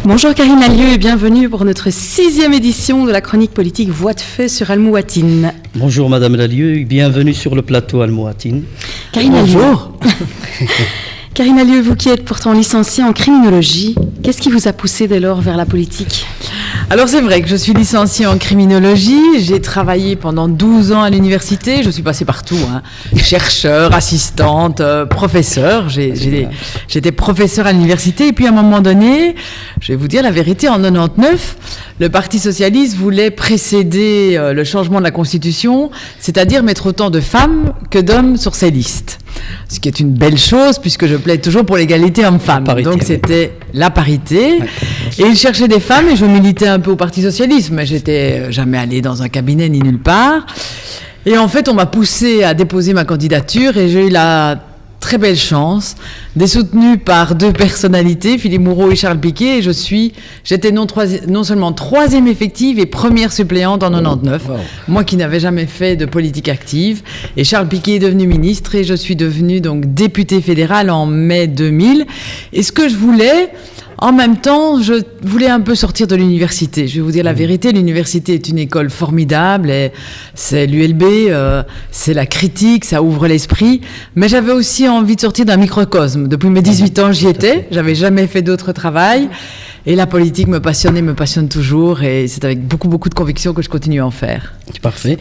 Bonjour Karine Allieu et bienvenue pour notre 6e édition de la chronique politique Voix de fait sur Almoatine. Bonjour Madame Allieu, bienvenue sur le plateau Almoatine. Karine Bonjour. Karine Allieu, vous qui êtes pourtant licenciée en criminologie, qu'est-ce qui vous a poussé dès lors vers la politique ? Alors c'est vrai que je suis licenciée en criminologie, j'ai travaillé pendant 12 ans à l'université, je suis passée partout, chercheur, assistante, professeur, j'étais professeur à l'université et puis à un moment donné, je vais vous dire la vérité, en 99, le Parti socialiste voulait précéder le changement de la Constitution, c'est-à-dire mettre autant de femmes que d'hommes sur ses listes. Ce qui est une belle chose puisque je plaide toujours pour l'égalité homme-femme. Donc c'était la parité. Et il cherchait des femmes et je militais un peu au Parti socialiste, mais j'étais jamais allée dans un cabinet ni nulle part. Et en fait, on m'a poussée à déposer ma candidature et j'ai eu la très belle chance d'être soutenue par deux personnalités, Philippe Moureau et Charles Piquet, et j'étais non seulement 3e effective et première suppléante en 99, moi qui n'avais jamais fait de politique active, et Charles Piquet est devenu ministre et je suis devenue donc députée fédérale en mai 2000, et ce que je voulais... En même temps, je voulais un peu sortir de l'université. Je vais vous dire la vérité, l'université est une école formidable, et c'est l'ULB, c'est la critique, ça ouvre l'esprit. Mais j'avais aussi envie de sortir d'un microcosme. Depuis mes 18 ans, j'y étais. J'avais jamais fait d'autre travail. Et la politique me passionnait, me passionne toujours. Et c'est avec beaucoup, beaucoup de conviction que je continue à en faire. Parfait.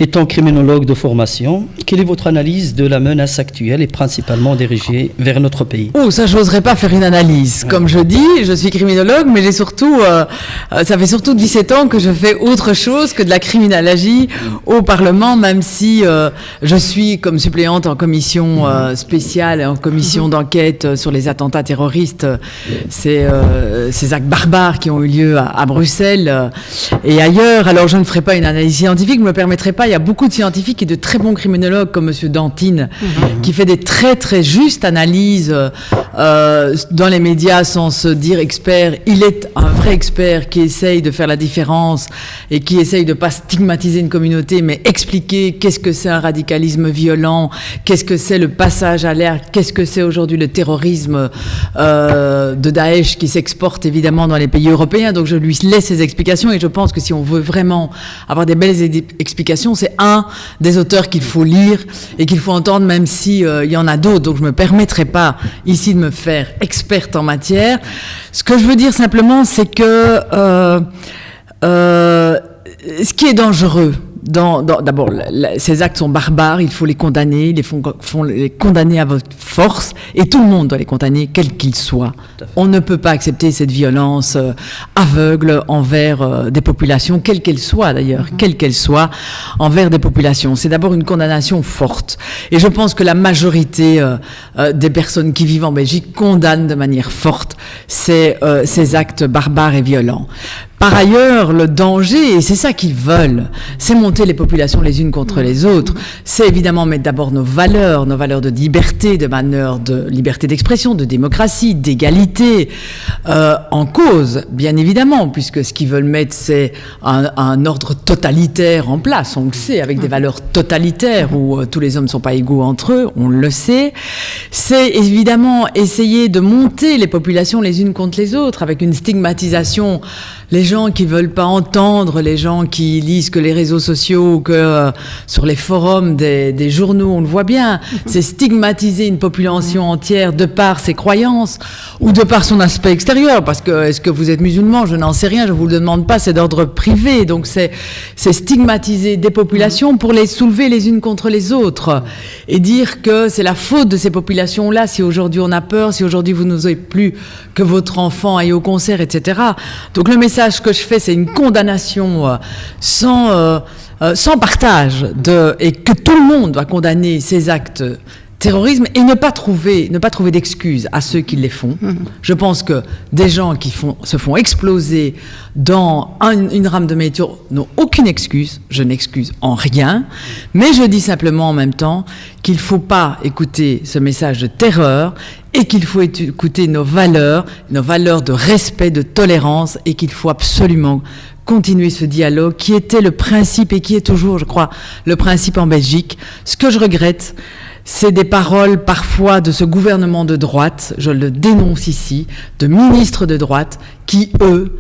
Étant criminologue de formation, quelle est votre analyse de la menace actuelle et principalement dirigée vers notre pays ? Oh, ça, j'oserais pas faire une analyse. Comme je dis, je suis criminologue, mais j'ai surtout, ça fait surtout 17 ans que je fais autre chose que de la criminologie au Parlement, même si je suis comme suppléante en commission spéciale et en commission d'enquête sur les attentats terroristes. Ces actes barbares qui ont eu lieu à Bruxelles et ailleurs. Alors, je ne ferai pas une analyse scientifique, ne me permettrai pas. Il y a beaucoup de scientifiques et de très bons criminologues comme M. Dantine qui fait des très très justes analyses dans les médias sans se dire expert. Il est un vrai expert qui essaye de faire la différence et qui essaye de ne pas stigmatiser une communauté, mais expliquer qu'est-ce que c'est un radicalisme violent, qu'est-ce que c'est le passage à l'air, qu'est-ce que c'est aujourd'hui le terrorisme de Daesh qui s'exporte évidemment dans les pays européens. Donc je lui laisse ses explications et je pense que si on veut vraiment avoir des belles explications, c'est un des auteurs qu'il faut lire et qu'il faut entendre, même si il y en a d'autres. Donc je me permettrai pas ici de me faire experte en matière. Ce que je veux dire simplement, c'est que ce qui est dangereux, d'abord, ces actes sont barbares, il faut les condamner, les condamner à votre force, et tout le monde doit les condamner, quels qu'ils soient. On ne peut pas accepter cette violence aveugle envers des populations, quelles qu'elles soient d'ailleurs, quelles qu'elles soient, envers des populations. C'est d'abord une condamnation forte. Et je pense que la majorité des personnes qui vivent en Belgique condamnent de manière forte ces actes barbares et violents. Par ailleurs, le danger, et c'est ça qu'ils veulent, c'est monter les populations les unes contre les autres. C'est évidemment mettre d'abord nos valeurs de liberté, de liberté d'expression, de démocratie, d'égalité en cause, bien évidemment, puisque ce qu'ils veulent mettre, c'est un ordre totalitaire en place. On le sait, avec des valeurs totalitaires où tous les hommes ne sont pas égaux entre eux, on le sait. C'est évidemment essayer de monter les populations les unes contre les autres avec une stigmatisation. Les gens qui veulent pas entendre, les gens qui lisent que les réseaux sociaux, que sur les forums des journaux, on le voit bien, c'est stigmatiser une population entière de par ses croyances ou de par son aspect extérieur. Parce que est-ce que vous êtes musulman ? Je n'en sais rien, je vous le demande pas, c'est d'ordre privé. Donc c'est stigmatiser des populations pour les soulever les unes contre les autres et dire que c'est la faute de ces populations-là si aujourd'hui on a peur, si aujourd'hui vous n'osez plus que votre enfant aille au concert, etc. Donc le message que je fais, c'est une condamnation sans partage et que tout le monde doit condamner ces actes terrorisme et ne pas trouver d'excuses à ceux qui les font. Je pense que des gens qui se font exploser dans une rame de météo n'ont aucune excuse. Je n'excuse en rien, mais je dis simplement en même temps qu'il ne faut pas écouter ce message de terreur et qu'il faut écouter nos valeurs de respect, de tolérance, et qu'il faut absolument continuer ce dialogue qui était le principe et qui est toujours, je crois, le principe en Belgique. Ce que je regrette, c'est des paroles parfois de ce gouvernement de droite, je le dénonce ici, de ministres de droite qui, eux,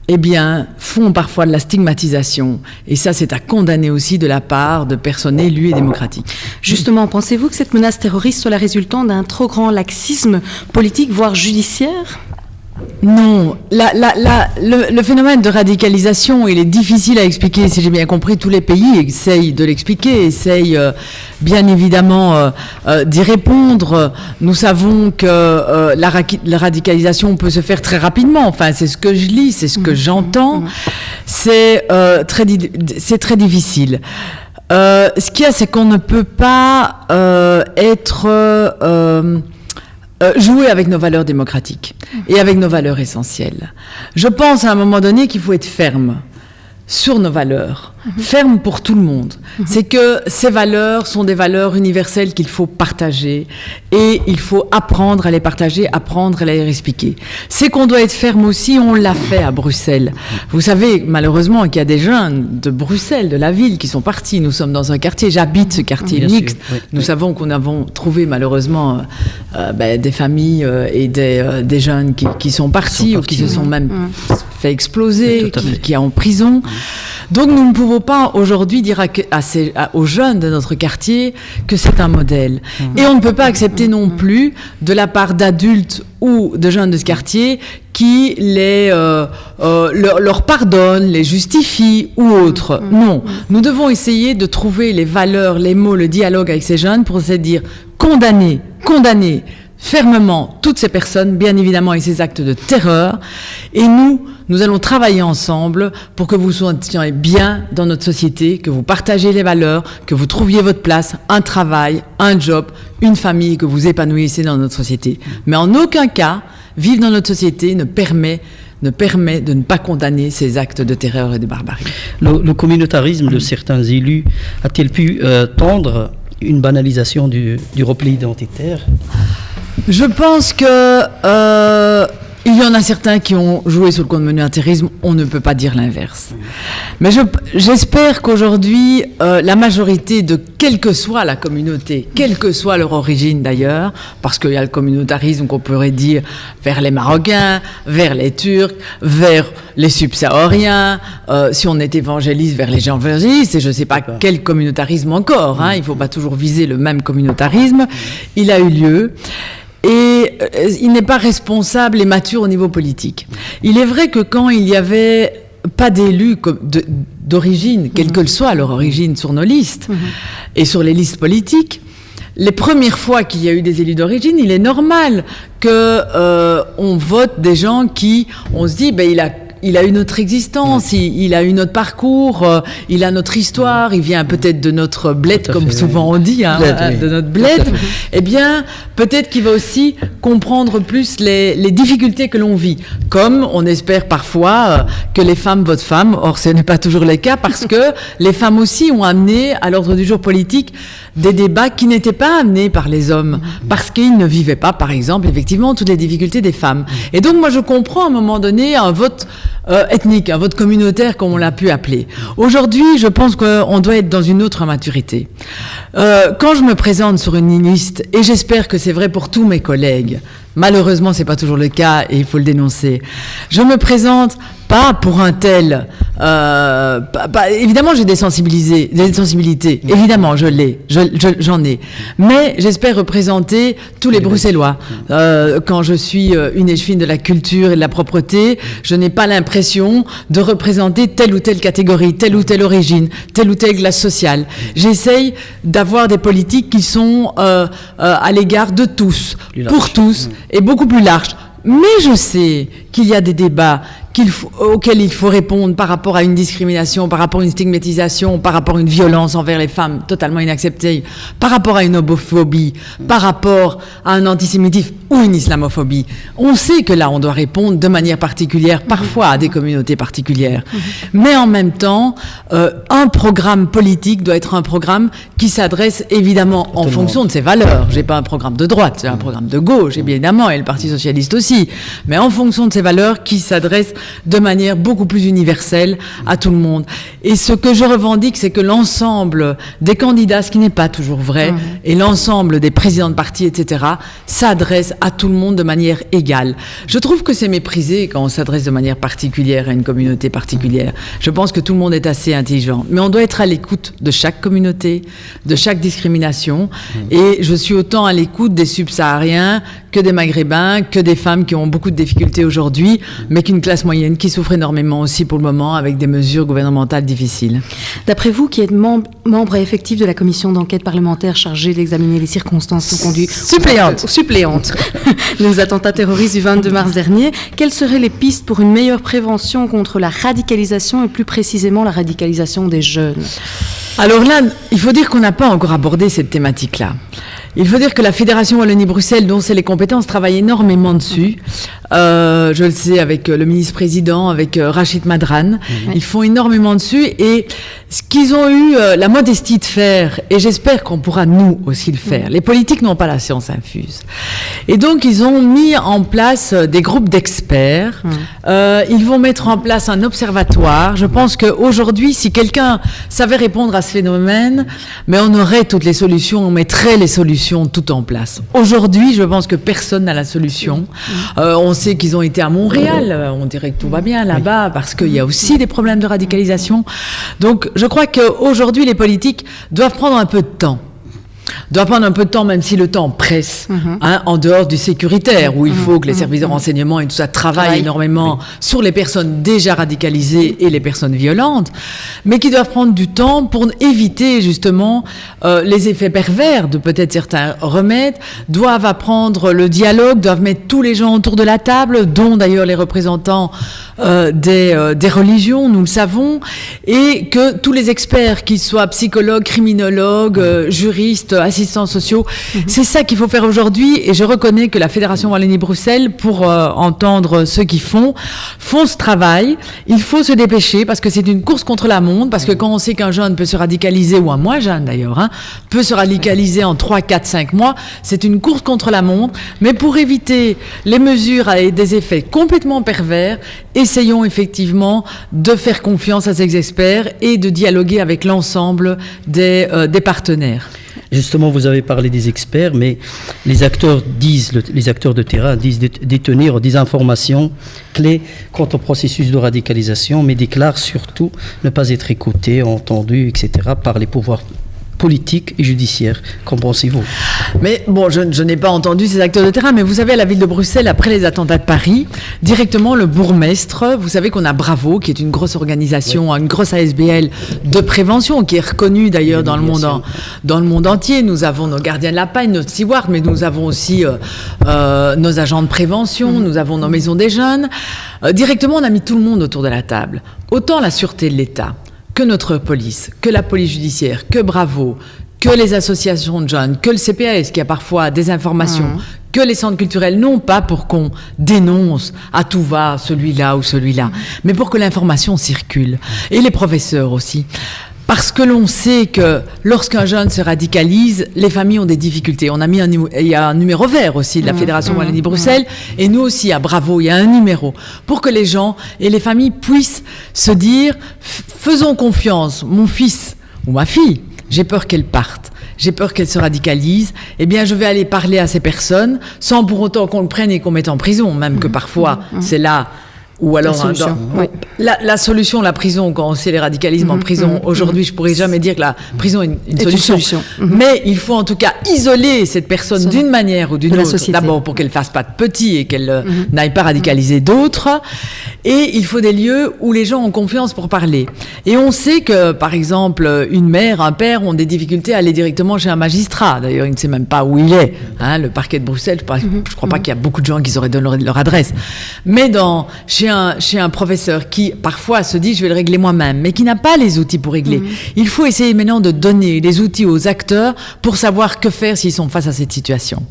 eh bien, font parfois de la stigmatisation. Et ça, c'est à condamner aussi de la part de personnes élues et démocratiques. Justement, pensez-vous que cette menace terroriste soit la résultante d'un trop grand laxisme politique, voire judiciaire ? Non, le phénomène de radicalisation, il est difficile à expliquer. Si j'ai bien compris, tous les pays essayent de l'expliquer, essayent bien évidemment d'y répondre. Nous savons que la radicalisation peut se faire très rapidement. Enfin, c'est ce que je lis, c'est ce que j'entends. C'est très difficile. Ce qu'il y a, c'est qu'on ne peut pas jouer avec nos valeurs démocratiques et avec nos valeurs essentielles. Je pense à un moment donné qu'il faut être ferme sur nos valeurs, ferme pour tout le monde. C'est que ces valeurs sont des valeurs universelles qu'il faut partager et il faut apprendre à les partager, apprendre à les expliquer. C'est qu'on doit être ferme aussi, on l'a fait à Bruxelles. Vous savez malheureusement qu'il y a des jeunes de Bruxelles, de la ville, qui sont partis. Nous sommes dans un quartier, j'habite ce quartier mixte. Nous savons qu'on avons trouvé malheureusement des familles et des jeunes qui sont partis ou qui se sont même fait exploser, qui sont en prison. Donc nous ne pouvons pas aujourd'hui dire aux jeunes de notre quartier que c'est un modèle. Et on ne peut pas accepter non plus de la part d'adultes ou de jeunes de ce quartier qui leur pardonnent, les justifient ou autres. Non, nous devons essayer de trouver les valeurs, les mots, le dialogue avec ces jeunes pour se dire condamner fermement toutes ces personnes, bien évidemment, et ces actes de terreur. Et nous allons travailler ensemble pour que vous soyez bien dans notre société, que vous partagez les valeurs, que vous trouviez votre place, un travail, un job, une famille, que vous épanouissez dans notre société. Mais en aucun cas, vivre dans notre société ne permet de ne pas condamner ces actes de terreur et de barbarie. Le communautarisme de certains élus a-t-il pu tendre une banalisation du repli identitaire ? Je pense que il y en a certains qui ont joué sur le communautarisme, on ne peut pas dire l'inverse. Mais j'espère qu'aujourd'hui, la majorité de quelle que soit la communauté, quelle que soit leur origine d'ailleurs, parce qu'il y a le communautarisme qu'on pourrait dire vers les Marocains, vers les Turcs, vers les subsahariens, si on est évangéliste, vers les gens évangélistes, et je ne sais pas quel communautarisme encore, il ne faut pas toujours viser le même communautarisme, il a eu lieu. Et il n'est pas responsable et mature au niveau politique. Il est vrai que quand il n'y avait pas d'élus d'origine, quelle que soit leur origine, sur nos listes et sur les listes politiques, les premières fois qu'il y a eu des élus d'origine, il est normal qu'on vote des gens qui, on se dit, il a eu notre existence, il a eu notre parcours, il a notre histoire, il vient peut-être de notre bled, comme souvent on dit, de notre bled. Eh bien, peut-être qu'il va aussi comprendre plus les difficultés que l'on vit. Comme on espère parfois que les femmes votent femmes, or ce n'est pas toujours le cas, parce que les femmes aussi ont amené à l'ordre du jour politique des débats qui n'étaient pas amenés par les hommes, parce qu'ils ne vivaient pas, par exemple, effectivement, toutes les difficultés des femmes. Et donc, moi, je comprends à un moment donné un vote ethnique, un vote communautaire, comme on l'a pu appeler. Aujourd'hui, je pense qu'on doit être dans une autre maturité. Quand je me présente sur une liste, et j'espère que c'est vrai pour tous mes collègues, malheureusement, c'est pas toujours le cas et il faut le dénoncer, je me présente pas pour un tel. Évidemment, j'ai des sensibilités. Évidemment, j'en ai. Mais j'espère représenter tous les Bruxellois. Quand je suis une échevine de la culture et de la propreté, je n'ai pas l'impression de représenter telle ou telle catégorie, telle ou telle origine, telle ou telle classe sociale. J'essaye d'avoir des politiques qui sont à l'égard de tous, pour tous, et beaucoup plus larges. Mais je sais qu'il y a des débats auxquels il faut répondre par rapport à une discrimination, par rapport à une stigmatisation, par rapport à une violence envers les femmes totalement inacceptée, par rapport à une homophobie, par rapport à un antisémitisme ou une islamophobie. On sait que là, on doit répondre de manière particulière, parfois à des communautés particulières. Mais en même temps, un programme politique doit être un programme qui s'adresse évidemment en fonction de ses valeurs. J'ai pas un programme de droite, j'ai un programme de gauche, évidemment, et le Parti socialiste aussi. Mais en fonction de ses valeurs qui s'adresse de manière beaucoup plus universelle à tout le monde. Et ce que je revendique, c'est que l'ensemble des candidats, ce qui n'est pas toujours vrai, et l'ensemble des présidents de partis, etc., s'adressent à tout le monde de manière égale. Je trouve que c'est méprisé quand on s'adresse de manière particulière à une communauté particulière. Je pense que tout le monde est assez intelligent. Mais on doit être à l'écoute de chaque communauté, de chaque discrimination. Et je suis autant à l'écoute des subsahariens que des maghrébins, que des femmes qui ont beaucoup de difficultés aujourd'hui, mais qu'une classe moyenne qui souffre énormément aussi pour le moment avec des mesures gouvernementales difficiles. D'après vous, qui êtes membre effectif de la commission d'enquête parlementaire chargée d'examiner les circonstances qui ont conduit suppléante les attentats terroristes du 22 mars dernier, quelles seraient les pistes pour une meilleure prévention contre la radicalisation et plus précisément la radicalisation des jeunes? Alors là, il faut dire qu'on n'a pas encore abordé cette thématique-là. Il faut dire que la Fédération Wallonie-Bruxelles, dont c'est les compétences, travaille énormément dessus. Je le sais avec le ministre-président, avec Rachid Madran. Ils font énormément dessus. Et ce qu'ils ont eu la modestie de faire, et j'espère qu'on pourra nous aussi le faire, les politiques n'ont pas la science infuse. Et donc, ils ont mis en place des groupes d'experts. Ils vont mettre en place un observatoire. Je pense qu'aujourd'hui, si quelqu'un savait répondre à ce phénomène, mais on aurait toutes les solutions, on mettrait les solutions tout en place. Aujourd'hui, je pense que personne n'a la solution. On sait qu'ils ont été à Montréal. On dirait que tout va bien là-bas parce qu'il y a aussi des problèmes de radicalisation. Donc, je crois qu'aujourd'hui, les politiques doivent prendre un peu de temps. Même si le temps presse, en dehors du sécuritaire, où il faut que les services de renseignement et tout ça travaillent énormément sur les personnes déjà radicalisées et les personnes violentes, mais qui doivent prendre du temps pour éviter justement les effets pervers de peut-être certains remèdes, doivent apprendre le dialogue, doivent mettre tous les gens autour de la table, dont d'ailleurs les représentants des religions, nous le savons, et que tous les experts, qu'ils soient psychologues, criminologues, juristes, assistants sociaux, c'est ça qu'il faut faire aujourd'hui. Et je reconnais que la Fédération Wallonie-Bruxelles, pour entendre ceux qui font ce travail. Il faut se dépêcher parce que c'est une course contre la montre, parce que quand on sait qu'un jeune peut se radicaliser, ou un moins jeune d'ailleurs, peut se radicaliser en 3, 4, 5 mois, c'est une course contre la montre. Mais pour éviter les mesures et des effets complètement pervers, essayons effectivement de faire confiance à ces experts et de dialoguer avec l'ensemble des partenaires. Justement, vous avez parlé des experts, mais les acteurs de terrain disent détenir des informations clés quant au processus de radicalisation, mais déclarent surtout ne pas être écoutés, entendus, etc. par les pouvoirs politique et judiciaire. Qu'en pensez-vous? Mais bon, je n'ai pas entendu ces acteurs de terrain, mais vous savez, à la ville de Bruxelles, après les attentats de Paris, directement le bourgmestre, vous savez qu'on a Bravo, qui est une grosse organisation, une grosse ASBL de prévention, qui est reconnue d'ailleurs dans le monde entier. Nous avons nos gardiens de la paix, nos stewards, mais nous avons aussi nos agents de prévention, nous avons nos maisons des jeunes. Directement, on a mis tout le monde autour de la table. Autant la sûreté de l'État, que notre police, que la police judiciaire, que Bravo, que les associations de jeunes, que le CPAS qui a parfois des informations, que les centres culturels, non pas pour qu'on dénonce à tout va celui-là ou celui-là, mais pour que l'information circule. Et les professeurs aussi. Parce que l'on sait que lorsqu'un jeune se radicalise, les familles ont des difficultés. Il y a un numéro vert aussi de la Fédération Wallonie-Bruxelles, et nous aussi à Bravo, il y a un numéro pour que les gens et les familles puissent se dire faisons confiance, mon fils ou ma fille, j'ai peur qu'elle parte. J'ai peur qu'elle se radicalise, eh bien je vais aller parler à ces personnes sans pour autant qu'on le prenne et qu'on mette en prison, même que parfois c'est là. Ou alors la solution, la prison, quand on sait les radicalismes en prison, aujourd'hui je pourrais jamais dire que la prison est une solution. Mais il faut en tout cas isoler cette personne d'une manière ou d'une autre, d'abord pour qu'elle fasse pas de petits et qu'elle n'aille pas radicaliser d'autres, et il faut des lieux où les gens ont confiance pour parler. Et on sait que par exemple une mère, un père ont des difficultés à aller directement chez un magistrat, d'ailleurs il ne sait même pas où il est, le parquet de Bruxelles, je crois pas qu'il y a beaucoup de gens qui auraient donné leur adresse, mais chez un professeur qui parfois se dit je vais le régler moi-même, mais qui n'a pas les outils pour régler. Il faut essayer maintenant de donner les outils aux acteurs pour savoir que faire s'ils sont face à cette situation.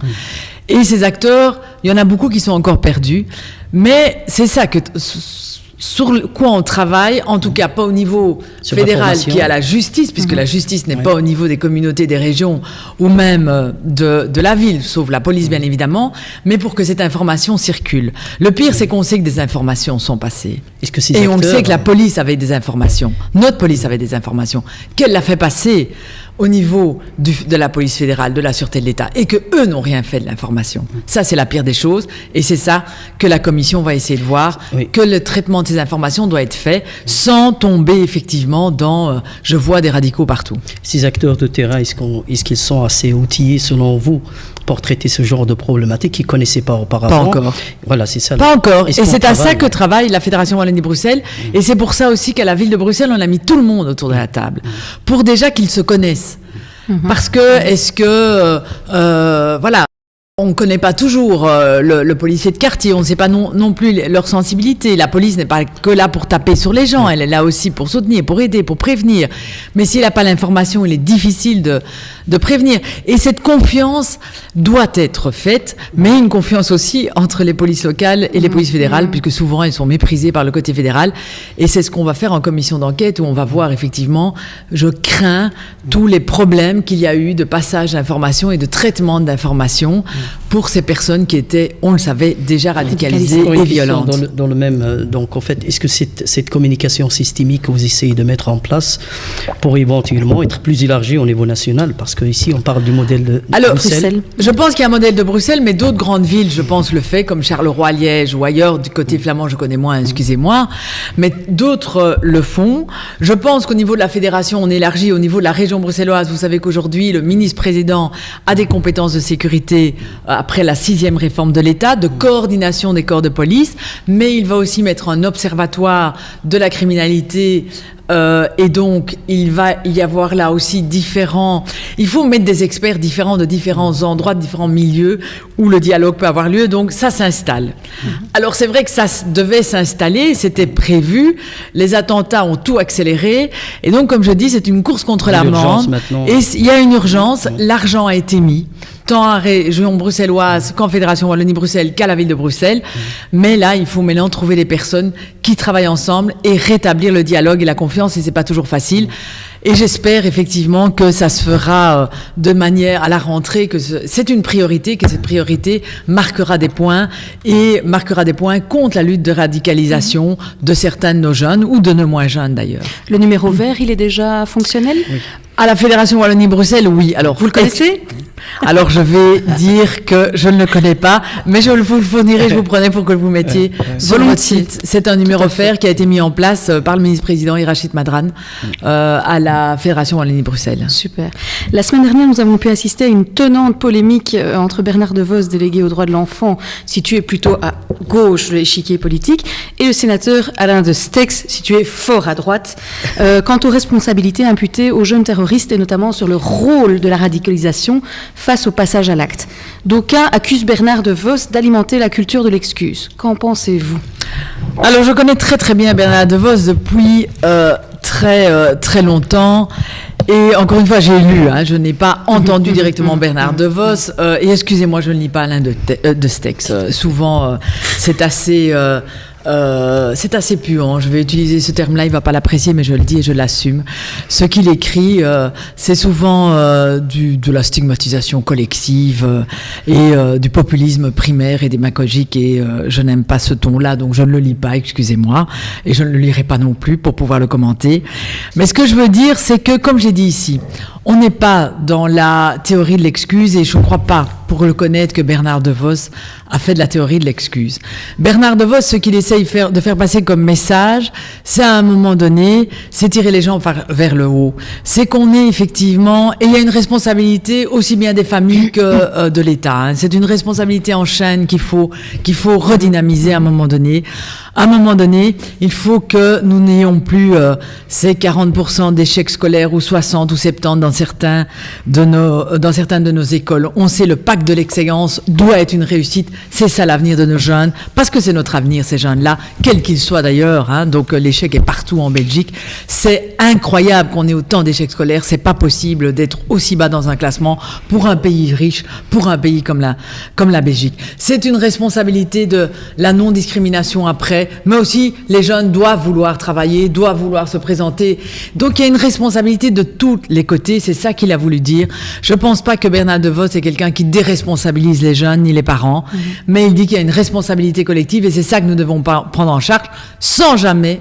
Et ces acteurs, il y en a beaucoup qui sont encore perdus, mais c'est ça que sur quoi on travaille, en tout cas pas au niveau sur fédéral qui a la justice, puisque la justice n'est pas au niveau des communautés, des régions ou même de la ville, sauf la police bien évidemment, mais pour que cette information circule. Le pire, c'est qu'on sait que des informations sont passées. Est-ce que ces Et on le sait que la police avait des informations, notre police avait des informations, qu'elle l'a fait passer au niveau de la police fédérale, de la sûreté de l'État, et que eux n'ont rien fait de l'information. Ça, c'est la pire des choses, et c'est ça que la commission va essayer de voir, que le traitement de ces informations doit être fait sans tomber effectivement dans je vois des radicaux partout. Ces acteurs de terrain, est-ce qu'ils sont assez outillés selon vous pour traiter ce genre de problématiques qu'ils ne connaissaient pas auparavant? Pas encore. Voilà, c'est ça. Pas encore. Et c'est à ça que travaille la Fédération Wallonie-Bruxelles. Et c'est pour ça aussi qu'à la ville de Bruxelles, on a mis tout le monde autour de la table. Pour déjà qu'ils se connaissent. Parce que, voilà, on ne connaît pas toujours le policier de quartier, on ne sait pas non plus leur sensibilité. La police n'est pas que là pour taper sur les gens, elle est là aussi pour soutenir, pour aider, pour prévenir. Mais s'il n'a pas l'information, il est difficile de prévenir. Et cette confiance doit être faite, mais une confiance aussi entre les polices locales et les polices fédérales, puisque souvent elles sont méprisées par le côté fédéral. Et c'est ce qu'on va faire en commission d'enquête, où on va voir effectivement, je crains tous les problèmes qu'il y a eu de passage d'informations et de traitement d'informations pour ces personnes qui étaient, on le savait, déjà radicalisées et violentes. Dans le même, donc en fait, est-ce que cette communication systémique que vous essayez de mettre en place pour éventuellement être plus élargie au niveau national? Parce qu'ici, on parle du modèle de Bruxelles. Je pense qu'il y a un modèle de Bruxelles, mais d'autres grandes villes, je pense, le fait, comme Charleroi, Liège ou ailleurs, du côté flamand, je connais moins, excusez-moi, mais d'autres le font. Je pense qu'au niveau de la fédération, on élargit. Au niveau de la région bruxelloise, vous savez qu'aujourd'hui, le ministre-président a des compétences de sécurité après la 6e réforme de l'État, de coordination des corps de police, mais il va aussi mettre un observatoire de la criminalité. Et donc, il va y avoir là aussi il faut mettre des experts différents de différents endroits, de différents milieux où le dialogue peut avoir lieu. Donc, ça s'installe. Alors, c'est vrai que ça devait s'installer, c'était prévu. Les attentats ont tout accéléré. Et donc, comme je dis, c'est une course contre la montre. Et il y a une urgence. L'argent a été mis, tant à région bruxelloise qu'en Fédération Wallonie-Bruxelles qu'à la ville de Bruxelles. Mais là, il faut maintenant trouver des personnes qui travaillent ensemble et rétablir le dialogue et la confiance, et c'est pas toujours facile. Et j'espère effectivement que ça se fera de manière à la rentrée, que c'est une priorité, que cette priorité marquera des points contre la lutte de radicalisation de certains de nos jeunes ou de nos moins jeunes d'ailleurs. Le numéro vert, il est déjà fonctionnel? Oui. À la Fédération Wallonie-Bruxelles, oui. Alors, vous le connaissez? Alors, je vais dire que je ne le connais pas, mais je vous le fournirai, je vous prenais pour que vous mettiez sur votre site. C'est un numéro vert qui a été mis en place par le ministre-président Irachid Madran à la Fédération Wallonie-Bruxelles. Super. La semaine dernière, nous avons pu assister à une tenante polémique entre Bernard De Vos, délégué aux droits de l'enfant, situé plutôt à gauche de l'échiquier politique, et le sénateur Alain de Stex, situé fort à droite, quant aux responsabilités imputées aux jeunes terroristes, et notamment sur le rôle de la radicalisation face au passage à l'acte. D'aucuns accusent Bernard De Vos d'alimenter la culture de l'excuse. Qu'en pensez-vous? Alors, je connais très très bien Bernard De Vos depuis très longtemps. Et encore une fois, j'ai lu, je n'ai pas entendu directement Bernard De Vos. Et excusez-moi, je ne lis pas Alain de Stex. Souvent, c'est assez puant. Je vais utiliser ce terme-là, il ne va pas l'apprécier, mais je le dis et je l'assume. Ce qu'il écrit, c'est souvent de la stigmatisation collective et du populisme primaire et démagogique, et je n'aime pas ce ton-là, donc je ne le lis pas, excusez-moi, et je ne le lirai pas non plus pour pouvoir le commenter. Mais ce que je veux dire, c'est que, comme j'ai dit ici, on n'est pas dans la théorie de l'excuse, et je ne crois pas, pour le connaître, que Bernard De Vos a fait de la théorie de l'excuse. Bernard De Vos, ce qu'il essaye de faire passer comme message, c'est à un moment donné, c'est tirer les gens vers le haut. C'est qu'on est effectivement, et il y a une responsabilité aussi bien des familles que de l'État. C'est une responsabilité en chaîne qu'il faut redynamiser à un moment donné. À un moment donné, il faut que nous n'ayons plus ces 40% d'échecs scolaires ou 60 ou 70 dans certaines de nos écoles. On sait le pacte de l'excellence doit être une réussite. C'est ça l'avenir de nos jeunes, parce que c'est notre avenir, ces jeunes-là, quels qu'ils soient d'ailleurs. Donc l'échec est partout en Belgique. C'est incroyable qu'on ait autant d'échecs scolaires. C'est pas possible d'être aussi bas dans un classement pour un pays riche, pour un pays comme la Belgique. C'est une responsabilité de la non-discrimination après. vrai, mais aussi les jeunes doivent vouloir travailler, doivent vouloir se présenter. Donc il y a une responsabilité de tous les côtés, c'est ça qu'il a voulu dire. Je pense pas que Bernard DeVos est quelqu'un qui déresponsabilise les jeunes ni les parents, mais il dit qu'il y a une responsabilité collective et c'est ça que nous devons prendre en charge sans jamais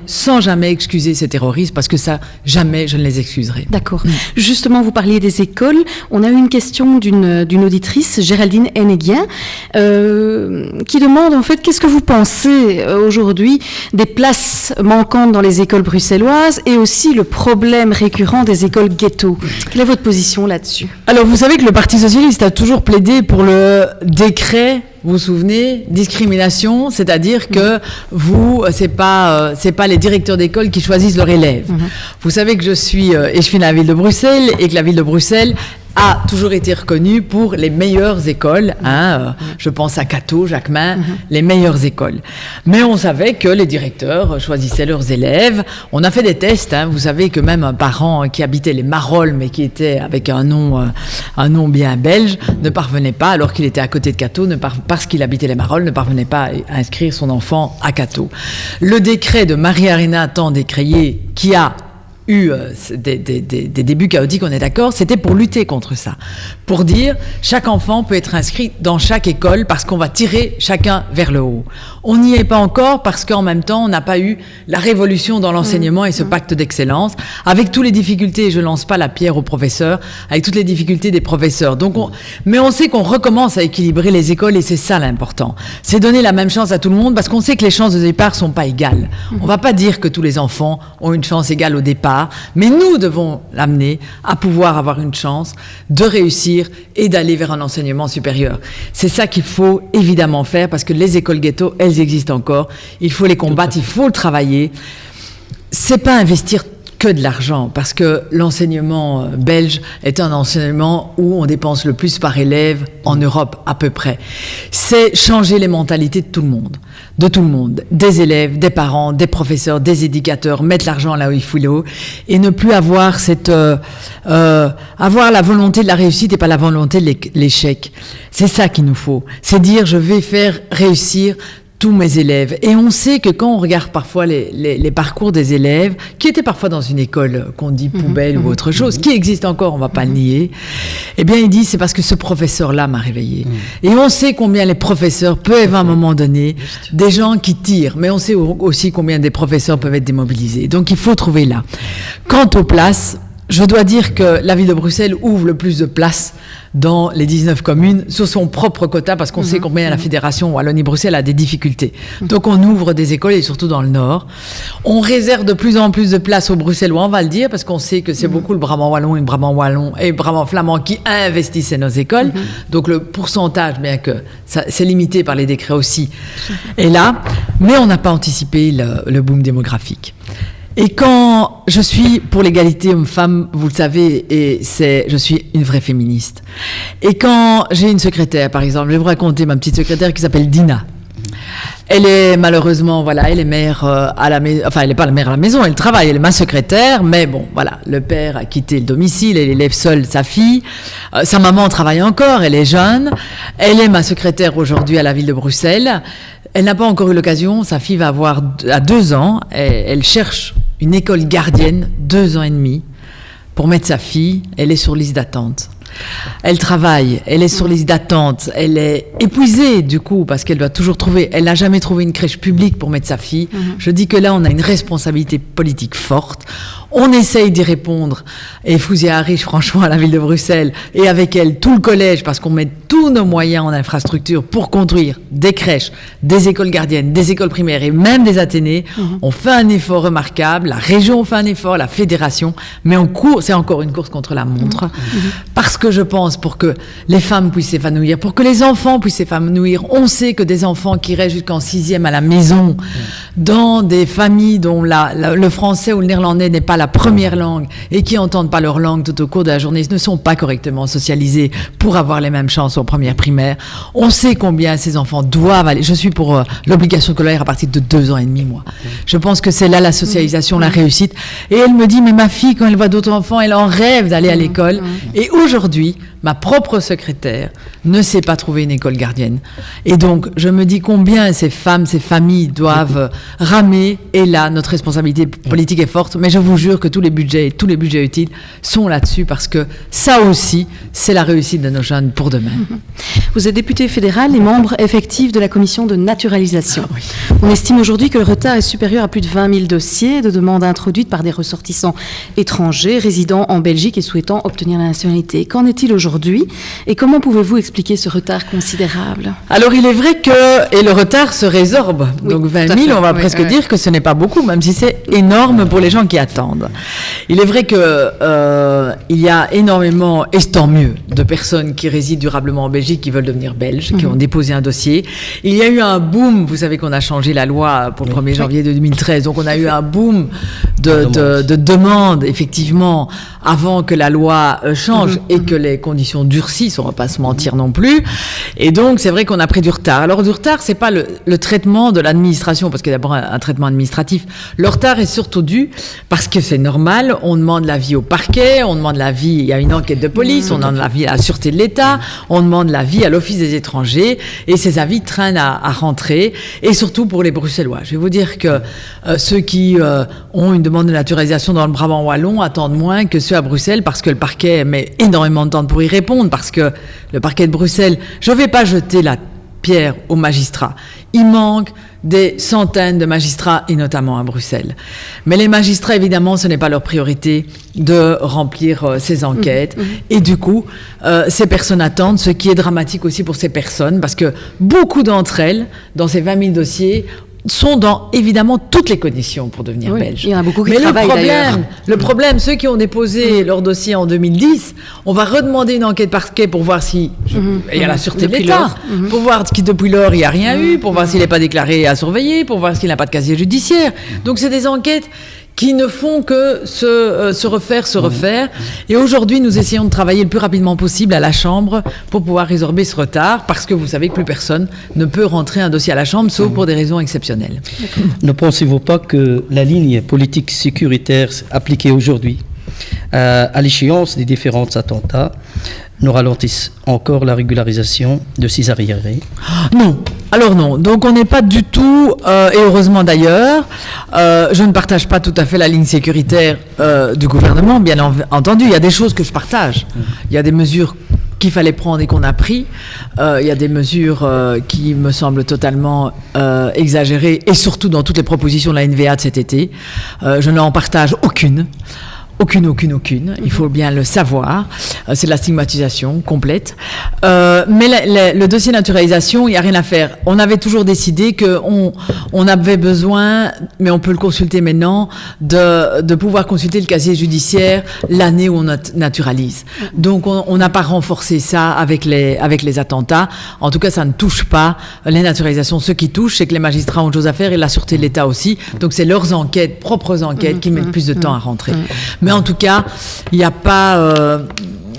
excuser ces terroristes, parce que ça, jamais je ne les excuserai. D'accord. Justement, vous parliez des écoles. On a eu une question d'une auditrice, Géraldine Henneguien, qui demande en fait qu'est-ce que vous pensez aujourd'hui des places manquantes dans les écoles bruxelloises et aussi le problème récurrent des écoles ghetto. Quelle est votre position là-dessus? Alors, vous savez que le Parti socialiste a toujours plaidé pour le décret, vous vous souvenez, discrimination, c'est-à-dire que c'est pas les directeurs d'école qui choisissent leurs élèves. Vous savez que je suis de la ville de Bruxelles et que la ville de Bruxelles a toujours été reconnue pour les meilleures écoles, je pense à Cateau, Jacquemin, les meilleures écoles. Mais on savait que les directeurs choisissaient leurs élèves. On a fait des tests, vous savez que même un parent qui habitait les Marolles, mais qui était avec un nom bien belge, ne parvenait pas, alors qu'il était à côté de Cateau, parce qu'il habitait les Marolles, ne parvenait pas à inscrire son enfant à Cateau. Le décret de Marie-Arena tant décrié, qui a eu des débuts chaotiques, on est d'accord, c'était pour lutter contre ça. Pour dire, chaque enfant peut être inscrit dans chaque école parce qu'on va tirer chacun vers le haut. On n'y est pas encore parce qu'en même temps, on n'a pas eu la révolution dans l'enseignement et ce pacte d'excellence, avec toutes les difficultés, et je ne lance pas la pierre aux professeurs, avec toutes les difficultés des professeurs. Donc mais on sait qu'on recommence à équilibrer les écoles et c'est ça l'important. C'est donner la même chance à tout le monde parce qu'on sait que les chances de départ ne sont pas égales. On ne va pas dire que tous les enfants ont une chance égale au départ, mais nous devons l'amener à pouvoir avoir une chance de réussir et d'aller vers un enseignement supérieur. C'est ça qu'il faut évidemment faire parce que les écoles ghetto, elles existent encore. Il faut les combattre, il faut le travailler. C'est pas investir que de l'argent, parce que l'enseignement belge est un enseignement où on dépense le plus par élève en Europe à peu près. C'est changer les mentalités de tout le monde, des élèves, des parents, des professeurs, des éducateurs, mettre l'argent là où il faut et ne plus avoir avoir la volonté de la réussite et pas la volonté de l'échec. C'est ça qu'il nous faut. C'est dire je vais faire réussir tous mes élèves. Et on sait que quand on regarde parfois les parcours des élèves, qui étaient parfois dans une école qu'on dit poubelle ou autre chose, qui existe encore, on va pas le nier, eh bien, il dit, c'est parce que ce professeur-là m'a réveillé. Et on sait combien les professeurs peuvent, à un moment donné, des gens qui tirent, mais on sait aussi combien des professeurs peuvent être démobilisés. Donc, il faut trouver là. Quant aux places, je dois dire que la ville de Bruxelles ouvre le plus de places dans les 19 communes sur son propre quota parce qu'on sait combien la fédération Wallonie-Bruxelles a des difficultés. Donc on ouvre des écoles et surtout dans le nord. On réserve de plus en plus de places aux Bruxellois, on va le dire, parce qu'on sait que c'est beaucoup le Brabant wallon et le Brabant flamand qui investissent dans nos écoles. Donc le pourcentage, bien que c'est limité par les décrets aussi, est là. Mais on n'a pas anticipé le boom démographique. Et quand je suis pour l'égalité homme-femme, vous le savez, je suis une vraie féministe. Et quand j'ai une secrétaire, par exemple, je vais vous raconter ma petite secrétaire qui s'appelle Dina. Elle est malheureusement, elle est mère à la maison, enfin elle n'est pas la mère à la maison, elle travaille, elle est ma secrétaire, mais bon, le père a quitté le domicile, elle élève seule sa fille, sa maman travaille encore, elle est jeune, elle est ma secrétaire aujourd'hui à la ville de Bruxelles, elle n'a pas encore eu l'occasion, sa fille va avoir à 2 ans, elle cherche une école gardienne, 2 ans et demi, pour mettre sa fille, elle est sur liste d'attente. Elle travaille, elle est sur liste d'attente, elle est épuisée du coup parce qu'elle doit toujours trouver, elle n'a jamais trouvé une crèche publique pour mettre sa fille. Je dis que là on a une responsabilité politique forte, on essaye d'y répondre et Fouzia Harish franchement à la ville de Bruxelles et avec elle tout le collège parce qu'on met tous nos moyens en infrastructure pour construire des crèches, des écoles gardiennes, des écoles primaires et même des athénées. On fait un effort remarquable, la région fait un effort, la fédération, mais on court, c'est encore une course contre la montre parce que je pense pour que les femmes puissent s'épanouir, pour que les enfants puissent s'épanouir, on sait que des enfants qui restent jusqu'en 6e à la maison, dans des familles dont le français ou le néerlandais n'est pas la première langue et qui n'entendent pas leur langue tout au cours de la journée, ne sont pas correctement socialisés pour avoir les mêmes chances aux premières primaires. On sait combien ces enfants doivent aller. Je suis pour l'obligation scolaire à partir de 2 ans et demi, moi. Je pense que c'est là la socialisation, la réussite. Et elle me dit, mais ma fille, quand elle voit d'autres enfants, elle en rêve d'aller à l'école. Et aujourd'hui, ma propre secrétaire ne sait pas trouver une école gardienne. Et donc, je me dis combien ces femmes, ces familles doivent ramer. Et là, notre responsabilité politique est forte. Mais je vous jure que tous les budgets utiles sont là-dessus parce que ça aussi, c'est la réussite de nos jeunes pour demain. Vous êtes député fédéral et membre effectif de la commission de naturalisation. Oui. On estime aujourd'hui que le retard est supérieur à plus de 20 000 dossiers de demandes introduites par des ressortissants étrangers résidant en Belgique et souhaitant obtenir la nationalité. Qu'en est-il aujourd'hui et comment pouvez-vous expliquer ce retard considérable? Alors, il est vrai que le retard se résorbe. Oui, donc 20 000, on va presque dire que ce n'est pas beaucoup, même si c'est énorme pour les gens qui attendent. Il est vrai que il y a énormément, et tant mieux, de personnes qui résident durablement en Belgique, qui veulent devenir belges, qui ont déposé un dossier. Il y a eu un boom, vous savez qu'on a changé la loi pour le 1er janvier 2013, donc on a eu un boom de demandes, effectivement, avant que la loi change et que les conditions durcissent, on ne va pas se mentir non plus. Et donc, c'est vrai qu'on a pris du retard. Alors, du retard, c'est pas le traitement de l'administration, parce qu'il y a d'abord un traitement administratif. Le retard est surtout dû parce que c'est normal, on demande l'avis au parquet, on demande l'avis, il y a une enquête de police, on demande l'avis à la Sûreté de l'État, on demande l'avis à l'Office des étrangers, et ces avis traînent à rentrer, et surtout pour les Bruxellois. Je vais vous dire que ceux qui ont une demande de naturalisation dans le Brabant wallon attendent moins que ceux à Bruxelles, parce que le parquet met énormément de temps pour y répondre, parce que le parquet de Bruxelles, je ne vais pas jeter la pierre aux magistrats. Il manque des centaines de magistrats, et notamment à Bruxelles. Mais les magistrats, évidemment, ce n'est pas leur priorité de remplir ces enquêtes. Et du coup, ces personnes attendent, ce qui est dramatique aussi pour ces personnes, parce que beaucoup d'entre elles, dans ces 20 000 dossiers, sont dans, évidemment, toutes les conditions pour devenir belges. Il y en a beaucoup qui travaillent d'ailleurs. Le problème, ceux qui ont déposé leur dossier en 2010, on va redemander une enquête parquet pour voir si... il y a la Sûreté de l'État, pour voir si depuis lors, il n'y a rien eu, pour voir s'il n'est pas déclaré à surveiller, pour voir s'il n'a pas de casier judiciaire. Donc, c'est des enquêtes qui ne font que se refaire. Et aujourd'hui, nous essayons de travailler le plus rapidement possible à la Chambre pour pouvoir résorber ce retard, parce que vous savez que plus personne ne peut rentrer un dossier à la Chambre, sauf pour des raisons exceptionnelles. Ne pensez-vous pas que la ligne politique sécuritaire appliquée aujourd'hui, à l'échéance des différents attentats, nous ralentissent encore la régularisation de ces arriérés? Non. Alors non. Donc on n'est pas du tout, et heureusement d'ailleurs, je ne partage pas tout à fait la ligne sécuritaire du gouvernement, bien entendu. Il y a des choses que je partage. Il y a des mesures qu'il fallait prendre et qu'on a pris. Il y a des mesures qui me semblent totalement exagérées, et surtout dans toutes les propositions de la NVA de cet été. Je n'en partage aucune. Aucune. Il faut bien le savoir. C'est de la stigmatisation complète. Mais le dossier naturalisation, il n'y a rien à faire. On avait toujours décidé qu'on avait besoin, mais on peut le consulter maintenant, de pouvoir consulter le casier judiciaire l'année où on naturalise. Donc, on n'a pas renforcé ça avec les attentats. En tout cas, ça ne touche pas les naturalisations. Ce qui touche, c'est que les magistrats ont autre chose à faire, et la Sûreté de l'État aussi. Donc, c'est leurs propres enquêtes, qui mettent plus de temps à rentrer. Mais en tout cas, il n'y a pas...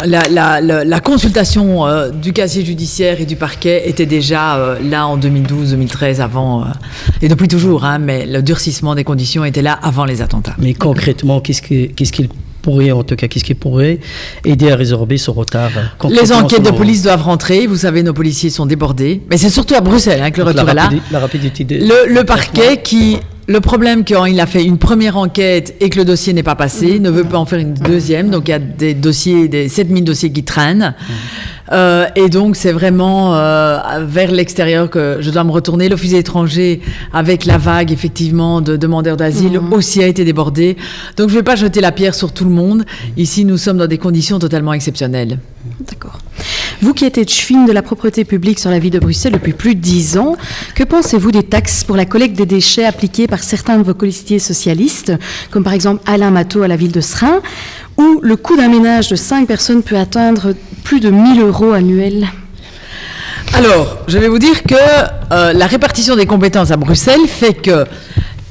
La consultation du casier judiciaire et du parquet était déjà là en 2012-2013, avant... et depuis toujours, mais le durcissement des conditions était là avant les attentats. Mais concrètement, qu'est-ce qui pourrait aider à résorber ce retard? Les enquêtes de police doivent rentrer. Vous savez, nos policiers sont débordés. Mais c'est surtout à Bruxelles que le retour est là. La rapidité le parquet qui... Le problème, quand il a fait une première enquête et que le dossier n'est pas passé, ne veut pas en faire une deuxième. Donc, il y a des 7000 dossiers qui traînent. Et donc, c'est vraiment vers l'extérieur que je dois me retourner. L'Office des étrangers, avec la vague, effectivement, de demandeurs d'asile, aussi a été débordé. Donc, je ne vais pas jeter la pierre sur tout le monde. Ici, nous sommes dans des conditions totalement exceptionnelles. D'accord. Vous qui êtes chefine de la propreté publique sur la ville de Bruxelles depuis plus de 10 ans, que pensez-vous des taxes pour la collecte des déchets appliquées par certains de vos colistiers socialistes, comme par exemple Alain Matteau à la ville de Seraing, où le coût d'un ménage de 5 personnes peut atteindre plus de 1 000 € annuels? Alors, je vais vous dire que la répartition des compétences à Bruxelles fait que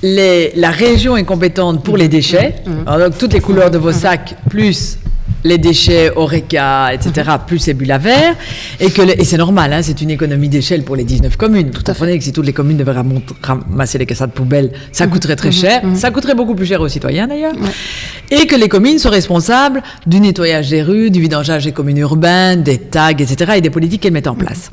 la région est compétente pour les déchets, alors, donc toutes les couleurs de vos sacs, plus les déchets Oreca, etc., plus les bulles à verre, et c'est normal, hein, c'est une économie d'échelle pour les 19 communes. Vous comprenez que si toutes les communes devaient ramasser les cassades poubelles, ça coûterait très cher, ça coûterait beaucoup plus cher aux citoyens d'ailleurs, et que les communes sont responsables du nettoyage des rues, du vidangeage des communes urbaines, des tags, etc., et des politiques qu'elles mettent en place.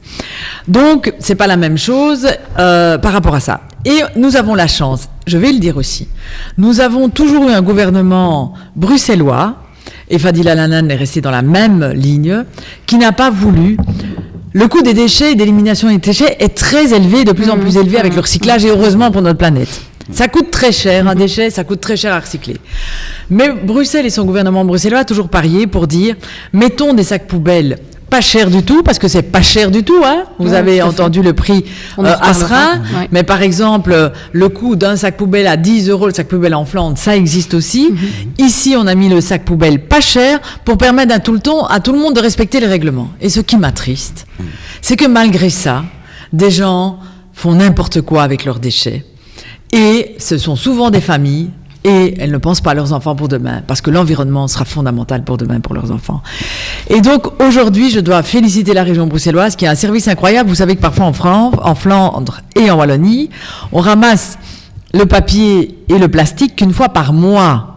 Donc, c'est pas la même chose par rapport à ça. Et nous avons la chance, je vais le dire aussi, nous avons toujours eu un gouvernement bruxellois, et Fadila Lanan est resté dans la même ligne, qui n'a pas voulu. Le coût des déchets et d'élimination des déchets est très élevé, de plus en plus élevé avec le recyclage, et heureusement pour notre planète. Ça coûte très cher, un déchet, ça coûte très cher à recycler. Mais Bruxelles et son gouvernement bruxellois a toujours parié pour dire, mettons des sacs poubelles pas cher du tout, parce que c'est pas cher du tout, hein. Vous avez entendu le prix à Seraing, mais par exemple, le coût d'un sac poubelle à 10 €, le sac poubelle en Flandre, ça existe aussi. Ici, on a mis le sac poubelle pas cher pour permettre à tout le monde de respecter les règlements. Et ce qui m'attriste, c'est que malgré ça, des gens font n'importe quoi avec leurs déchets. Et ce sont souvent des familles, et elles ne pensent pas à leurs enfants pour demain, parce que l'environnement sera fondamental pour demain pour leurs enfants. Et donc, aujourd'hui, je dois féliciter la région bruxelloise, qui a un service incroyable. Vous savez que parfois en Flandre et en Wallonie, on ramasse le papier et le plastique qu'une fois par mois.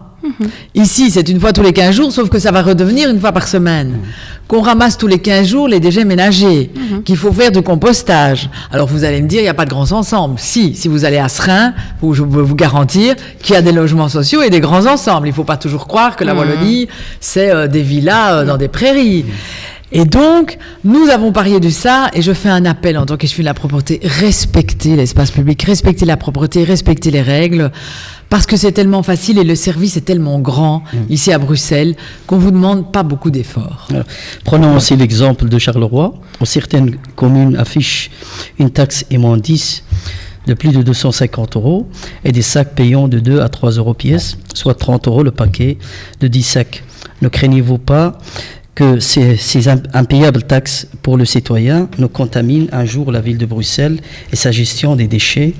Ici, c'est une fois tous les 15 jours, sauf que ça va redevenir une fois par semaine. Qu'on ramasse tous les 15 jours les déchets ménagers, qu'il faut faire du compostage. Alors vous allez me dire, il n'y a pas de grands ensembles. Si vous allez à Seraing, je peux vous garantir qu'il y a des logements sociaux et des grands ensembles. Il ne faut pas toujours croire que la Wallonie, c'est des villas dans des prairies. Et donc, nous avons parié de ça, et je fais un appel en tant qu'échevin de la propreté, respectez l'espace public, respectez la propreté, respectez les règles, parce que c'est tellement facile et le service est tellement grand ici à Bruxelles qu'on vous demande pas beaucoup d'efforts. Alors, prenons aussi l'exemple de Charleroi, où certaines communes affichent une taxe immondice de plus de 250 € et des sacs payants de 2 à 3 € pièce, soit 30 € le paquet de 10 sacs. Ne craignez-vous pas que ces impayables taxes pour le citoyen nous contaminent un jour la ville de Bruxelles et sa gestion des déchets?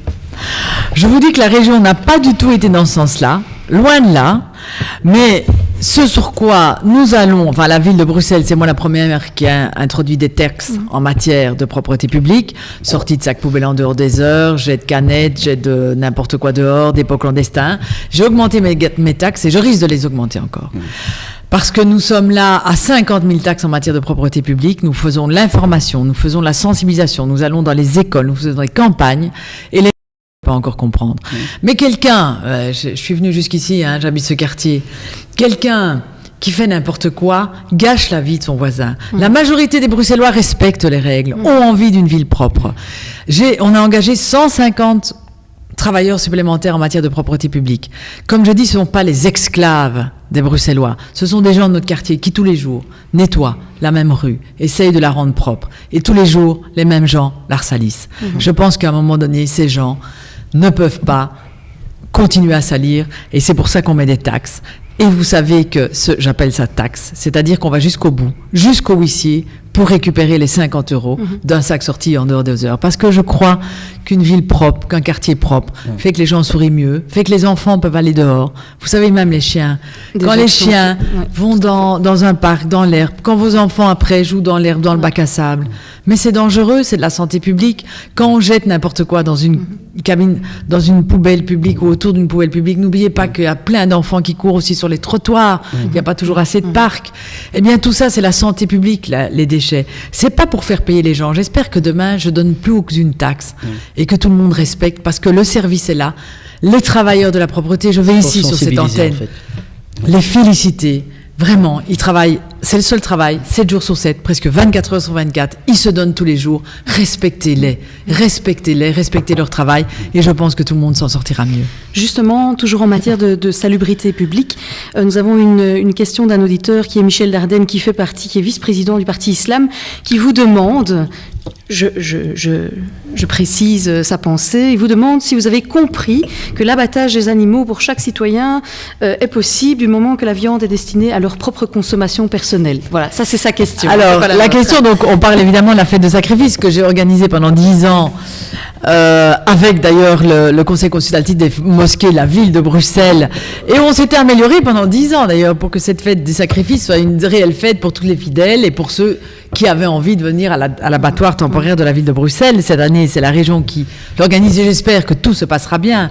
Je vous dis que la région n'a pas du tout été dans ce sens-là, loin de là, mais ce sur quoi nous allons, enfin la ville de Bruxelles, c'est moi la première qui a introduit des taxes en matière de propreté publique, sortie de sacs poubelles en dehors des heures, jet de canettes, jet de n'importe quoi dehors, dépôts clandestins. J'ai augmenté mes taxes et je risque de les augmenter encore. Parce que nous sommes là à 50 000 taxes en matière de propreté publique, nous faisons de l'information, nous faisons de la sensibilisation, nous allons dans les écoles, nous faisons des campagnes, et les gens ne peuvent pas encore comprendre. Mais quelqu'un, je suis venu jusqu'ici, hein, j'habite ce quartier, quelqu'un qui fait n'importe quoi gâche la vie de son voisin. La majorité des Bruxellois respectent les règles, ont envie d'une ville propre. On a engagé 150 travailleurs supplémentaires en matière de propreté publique. Comme je dis, ce ne sont pas les esclaves des Bruxellois. Ce sont des gens de notre quartier qui, tous les jours, nettoient la même rue, essayent de la rendre propre. Et tous les jours, les mêmes gens la salissent. Je pense qu'à un moment donné, ces gens ne peuvent pas continuer à salir. Et c'est pour ça qu'on met des taxes. Et vous savez que j'appelle ça taxe, c'est-à-dire qu'on va jusqu'au bout, jusqu'au huissier, pour récupérer les 50 € d'un sac sorti en dehors des heures. Parce que je crois qu'une ville propre, qu'un quartier propre, fait que les gens sourient mieux, fait que les enfants peuvent aller dehors. Vous savez, même les chiens. Quand les chiens vont dans un parc, dans l'herbe, quand vos enfants après jouent dans l'herbe, dans le bac à sable, mais c'est dangereux, c'est de la santé publique. Quand on jette n'importe quoi dans une cabine, dans une poubelle publique ou autour d'une poubelle publique, n'oubliez pas qu'il y a plein d'enfants qui courent aussi sur les trottoirs, il n'y a pas toujours assez de parcs. Eh bien, tout ça, c'est la santé publique, les déchets. C'est pas pour faire payer les gens. J'espère que demain, je donne plus aucune taxe et que tout le monde respecte, parce que le service est là. Les travailleurs de la propreté, je vais ici sur cette antenne, les féliciter. Vraiment, ils travaillent, c'est le seul travail, 7 jours sur 7, presque 24 heures sur 24, ils se donnent tous les jours, respectez-les, respectez leur travail, et je pense que tout le monde s'en sortira mieux. Justement, toujours en matière de salubrité publique, nous avons une question d'un auditeur qui est Michel Dardenne, qui est vice-président du Parti Islam, qui vous demande Je précise sa pensée. Il vous demande si vous avez compris que l'abattage des animaux pour chaque citoyen est possible du moment que la viande est destinée à leur propre consommation personnelle. Voilà, ça c'est sa question. Alors, la question, donc, on parle évidemment de la fête de sacrifice que j'ai organisée pendant 10 ans avec d'ailleurs le Conseil consultatif des mosquées de la ville de Bruxelles. Et on s'était amélioré pendant 10 ans d'ailleurs pour que cette fête des sacrifices soit une réelle fête pour tous les fidèles et pour ceux qui avaient envie de venir à l'abattoir temporaire de la ville de Bruxelles. Cette année, c'est la région qui l'organise et j'espère que tout se passera bien.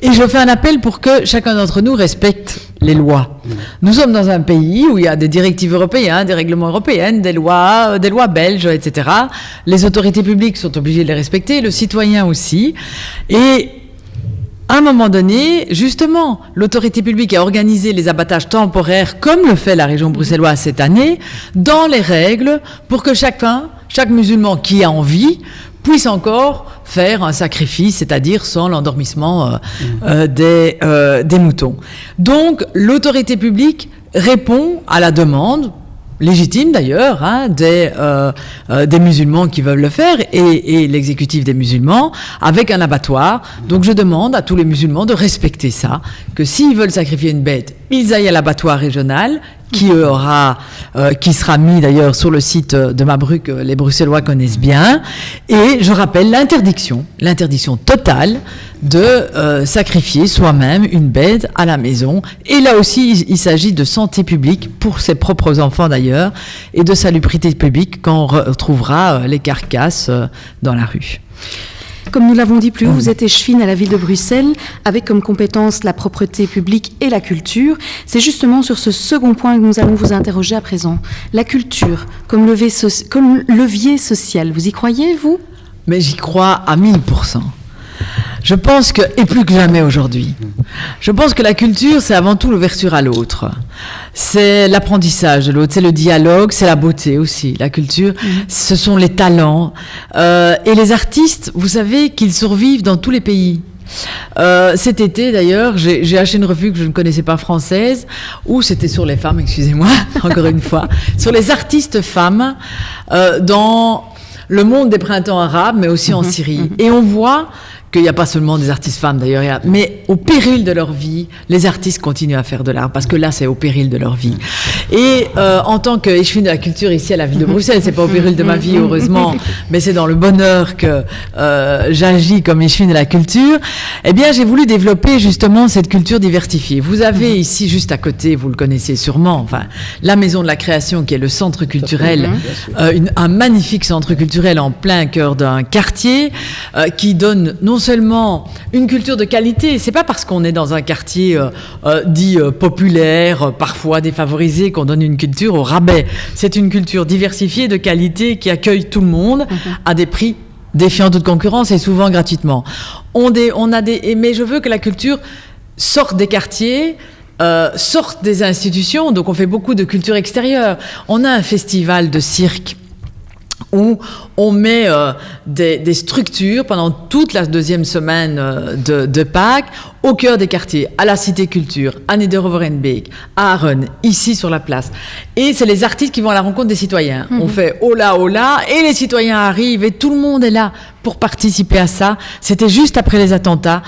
Et je fais un appel pour que chacun d'entre nous respecte les lois. Nous sommes dans un pays où il y a des directives européennes, des règlements européens, des lois belges, etc. Les autorités publiques sont obligées de les respecter, le citoyen aussi. Et à un moment donné, justement, l'autorité publique a organisé les abattages temporaires, comme le fait la région bruxelloise cette année, dans les règles, pour que chaque musulman qui a envie puisse encore faire un sacrifice, c'est-à-dire sans l'endormissement des moutons. Donc, l'autorité publique répond à la demande, légitime d'ailleurs, des musulmans qui veulent le faire et l'exécutif des musulmans avec un abattoir. Donc je demande à tous les musulmans de respecter ça, que s'ils veulent sacrifier une bête, ils aillent à l'abattoir régional qui sera mis d'ailleurs sur le site de Mabruck, que les Bruxellois connaissent bien. Et je rappelle l'interdiction totale de sacrifier soi-même une bête à la maison. Et là aussi, il s'agit de santé publique pour ses propres enfants d'ailleurs, et de salubrité publique quand on retrouvera les carcasses dans la rue. Comme nous l'avons dit plus haut, vous êtes échevine à la ville de Bruxelles, avec comme compétence la propreté publique et la culture. C'est justement sur ce second point que nous allons vous interroger à présent. La culture, comme levier social, vous y croyez, vous ? Mais j'y crois à 1000%. Je pense que, et plus que jamais aujourd'hui, je pense que la culture, c'est avant tout l'ouverture à l'autre. C'est l'apprentissage de l'autre, c'est le dialogue, c'est la beauté aussi. La culture, ce sont les talents. Et les artistes, vous savez qu'ils survivent dans tous les pays. Cet été d'ailleurs, j'ai acheté une revue que je ne connaissais pas française, où c'était sur les femmes, excusez-moi, encore une fois, sur les artistes femmes dans le monde des printemps arabes, mais aussi en Syrie. Et on voit qu'il n'y a pas seulement des artistes femmes d'ailleurs, mais au péril de leur vie, les artistes continuent à faire de l'art, parce que là, c'est au péril de leur vie. Et en tant qu'échevine de la culture ici à la ville de Bruxelles, c'est pas au péril de ma vie, heureusement, mais c'est dans le bonheur que j'agis comme échevine de la culture. Eh bien, j'ai voulu développer justement cette culture diversifiée. Vous avez ici, juste à côté, vous le connaissez sûrement, enfin, la Maison de la Création, qui est le centre culturel, un magnifique centre culturel en plein cœur d'un quartier, qui donne non seulement une culture de qualité, c'est pas parce qu'on est dans un quartier dit populaire, parfois défavorisé, qu'on donne une culture au rabais. C'est une culture diversifiée de qualité qui accueille tout le monde à des prix défiant toute concurrence et souvent gratuitement. Mais je veux que la culture sorte des quartiers, sorte des institutions, donc on fait beaucoup de culture extérieure. On a un festival de cirque où on met des structures pendant toute la deuxième semaine de Pâques au cœur des quartiers, à la Cité Culture, à Niederoverenbeek, à Arun, ici sur la place. Et c'est les artistes qui vont à la rencontre des citoyens. On fait hola hola et les citoyens arrivent et tout le monde est là pour participer à ça. C'était juste après les attentats.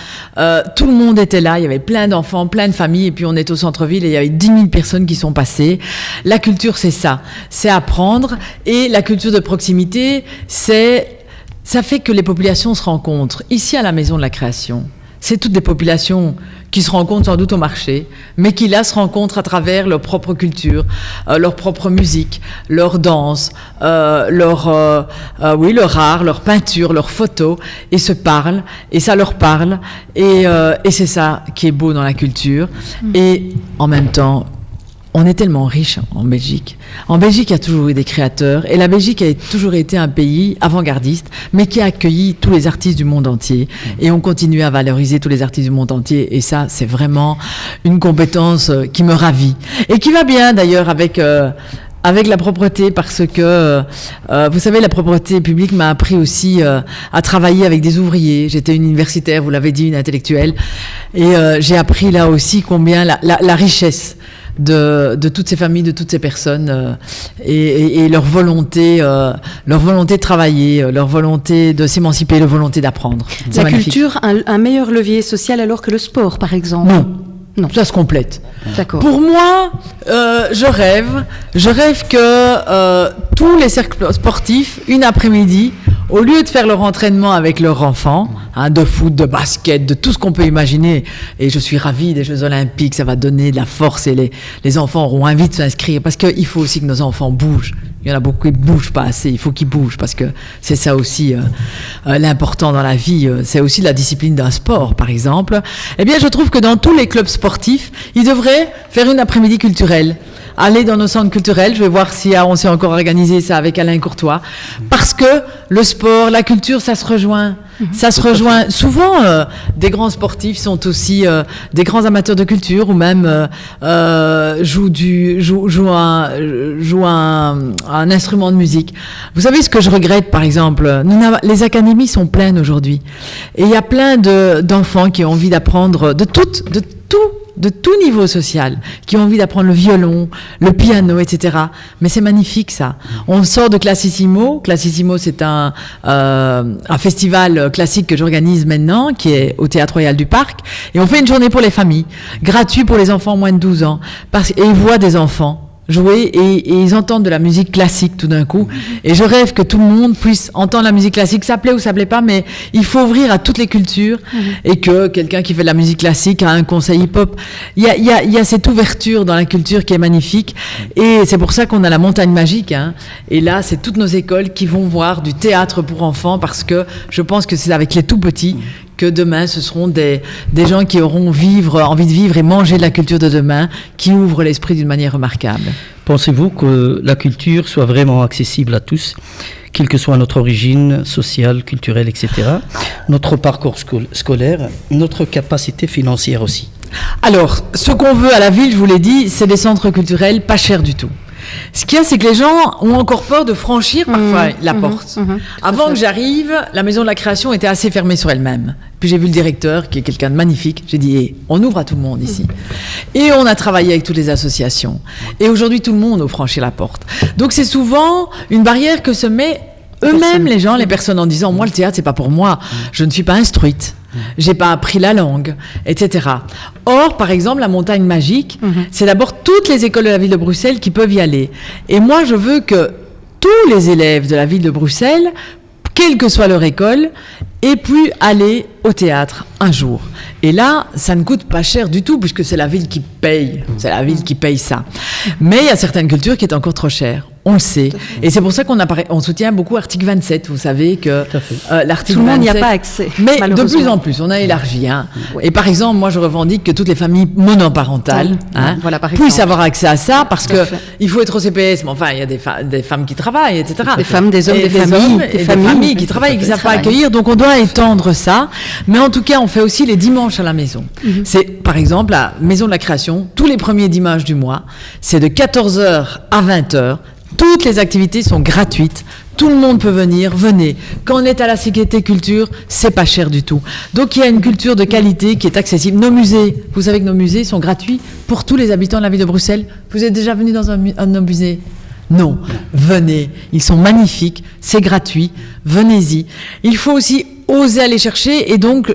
Tout le monde était là, il y avait plein d'enfants, plein de familles et puis on est au centre-ville et il y avait 10 000 personnes qui sont passées. La culture, c'est ça, c'est apprendre, et la culture de proximité, ça fait que les populations se rencontrent. Ici à la Maison de la Création, c'est toutes des populations qui se rencontrent sans doute au marché, mais qui là se rencontrent à travers leur propre culture, leur propre musique, leur danse, leur art, leur peinture, leurs photos, et se parlent, et ça leur parle, et c'est ça qui est beau dans la culture. Et en même temps, on est tellement riche en Belgique. En Belgique, il y a toujours eu des créateurs, et la Belgique a toujours été un pays avant-gardiste, mais qui a accueilli tous les artistes du monde entier. Et on continue à valoriser tous les artistes du monde entier, et ça, c'est vraiment une compétence qui me ravit. Et qui va bien, d'ailleurs, avec la propreté, parce que, vous savez, la propreté publique m'a appris aussi à travailler avec des ouvriers. J'étais une universitaire, vous l'avez dit, une intellectuelle, et j'ai appris là aussi combien la richesse de toutes ces familles, de toutes ces personnes et leur volonté de travailler, leur volonté de s'émanciper, leur volonté d'apprendre. La culture, un meilleur levier social alors que le sport, par exemple? Non, ça se complète. D'accord. Pour moi, je rêve que tous les cercles sportifs, une après-midi, au lieu de faire leur entraînement avec leurs enfants, de foot, de basket, de tout ce qu'on peut imaginer, et je suis ravie des Jeux Olympiques, ça va donner de la force et les enfants auront envie de s'inscrire, parce qu'il faut aussi que nos enfants bougent. Il y en a beaucoup qui ne bougent pas assez, il faut qu'ils bougent, parce que c'est ça aussi l'important dans la vie, c'est aussi la discipline d'un sport, par exemple. Eh bien, je trouve que dans tous les clubs sportifs, ils devraient faire une après-midi culturelle. Aller dans nos centres culturels, je vais voir si on s'est encore organisé ça avec Alain Courtois, parce que le sport, la culture, ça se rejoint. Ça se rejoint. Souvent, des grands sportifs sont aussi des grands amateurs de culture ou même jouent un instrument de musique. Vous savez ce que je regrette, par exemple, les académies sont pleines aujourd'hui, et il y a plein d'enfants qui ont envie d'apprendre de tout niveau social, qui ont envie d'apprendre le violon, le piano, etc. Mais c'est magnifique, ça. On sort de Classissimo. Classissimo, c'est un festival classique que j'organise maintenant, qui est au Théâtre Royal du Parc. Et on fait une journée pour les familles, gratuit pour les enfants moins de 12 ans. Et ils voient des enfants jouer et ils entendent de la musique classique tout d'un coup. Et je rêve que tout le monde puisse entendre la musique classique. Ça plaît ou ça plaît pas, mais il faut ouvrir à toutes les cultures et que quelqu'un qui fait de la musique classique a un conseil hip-hop. Il y a cette ouverture dans la culture qui est magnifique. Et c'est pour ça qu'on a la Montagne Magique. Et là, c'est toutes nos écoles qui vont voir du théâtre pour enfants, parce que je pense que c'est avec les tout petits que demain, ce seront des gens qui auront envie de vivre et manger de la culture de demain, qui ouvrent l'esprit d'une manière remarquable. Pensez-vous que la culture soit vraiment accessible à tous, quelle que soit notre origine sociale, culturelle, etc., notre parcours scolaire, notre capacité financière aussi? Alors, ce qu'on veut à la ville, je vous l'ai dit, c'est des centres culturels pas chers du tout. Ce qu'il y a, c'est que les gens ont encore peur de franchir parfois la porte. Avant que j'arrive, la Maison de la Création était assez fermée sur elle-même. Puis j'ai vu le directeur, qui est quelqu'un de magnifique. J'ai dit, on ouvre à tout le monde ici. Et on a travaillé avec toutes les associations. Et aujourd'hui, tout le monde ouvre franchir la porte. Donc c'est souvent une barrière que se met eux-mêmes les gens, les personnes, en disant, moi, le théâtre, c'est pas pour moi. Je ne suis pas instruite. J'ai pas appris la langue, etc. Or, par exemple, la Montagne Magique, c'est d'abord toutes les écoles de la ville de Bruxelles qui peuvent y aller. Et moi, je veux que tous les élèves de la ville de Bruxelles, quelle que soit leur école, aient pu aller au théâtre un jour. Et là, ça ne coûte pas cher du tout, puisque c'est la ville qui paye. C'est la ville qui paye ça. Mais il y a certaines cultures qui est encore trop chères. On le sait. Et c'est pour ça on soutient beaucoup Article 27. Vous savez que l'article 27... Tout le monde n'y a pas accès. Mais de plus en plus, on a élargi. Oui. Et par exemple, moi, je revendique que toutes les familles monoparentales puissent avoir accès à ça, parce qu'il faut être au CPS. Mais enfin, il y a des femmes qui travaillent, etc. Des femmes, des hommes, des familles qui travaillent et qui ne savent pas accueillir. Donc, on doit étendre ça. Mais en tout cas, on fait aussi les dimanches à la maison. C'est, par exemple, la Maison de la Création, tous les premiers dimanches du mois, c'est de 14h à 20h. Toutes les activités sont gratuites. Tout le monde peut venir, venez. Quand on est à la Sécurité Culture, c'est pas cher du tout. Donc il y a une culture de qualité qui est accessible. Nos musées, vous savez que nos musées sont gratuits pour tous les habitants de la ville de Bruxelles. Vous êtes déjà venus dans un de nos musées ? Non, venez. Ils sont magnifiques, c'est gratuit. Venez-y. Il faut aussi oser aller chercher, et donc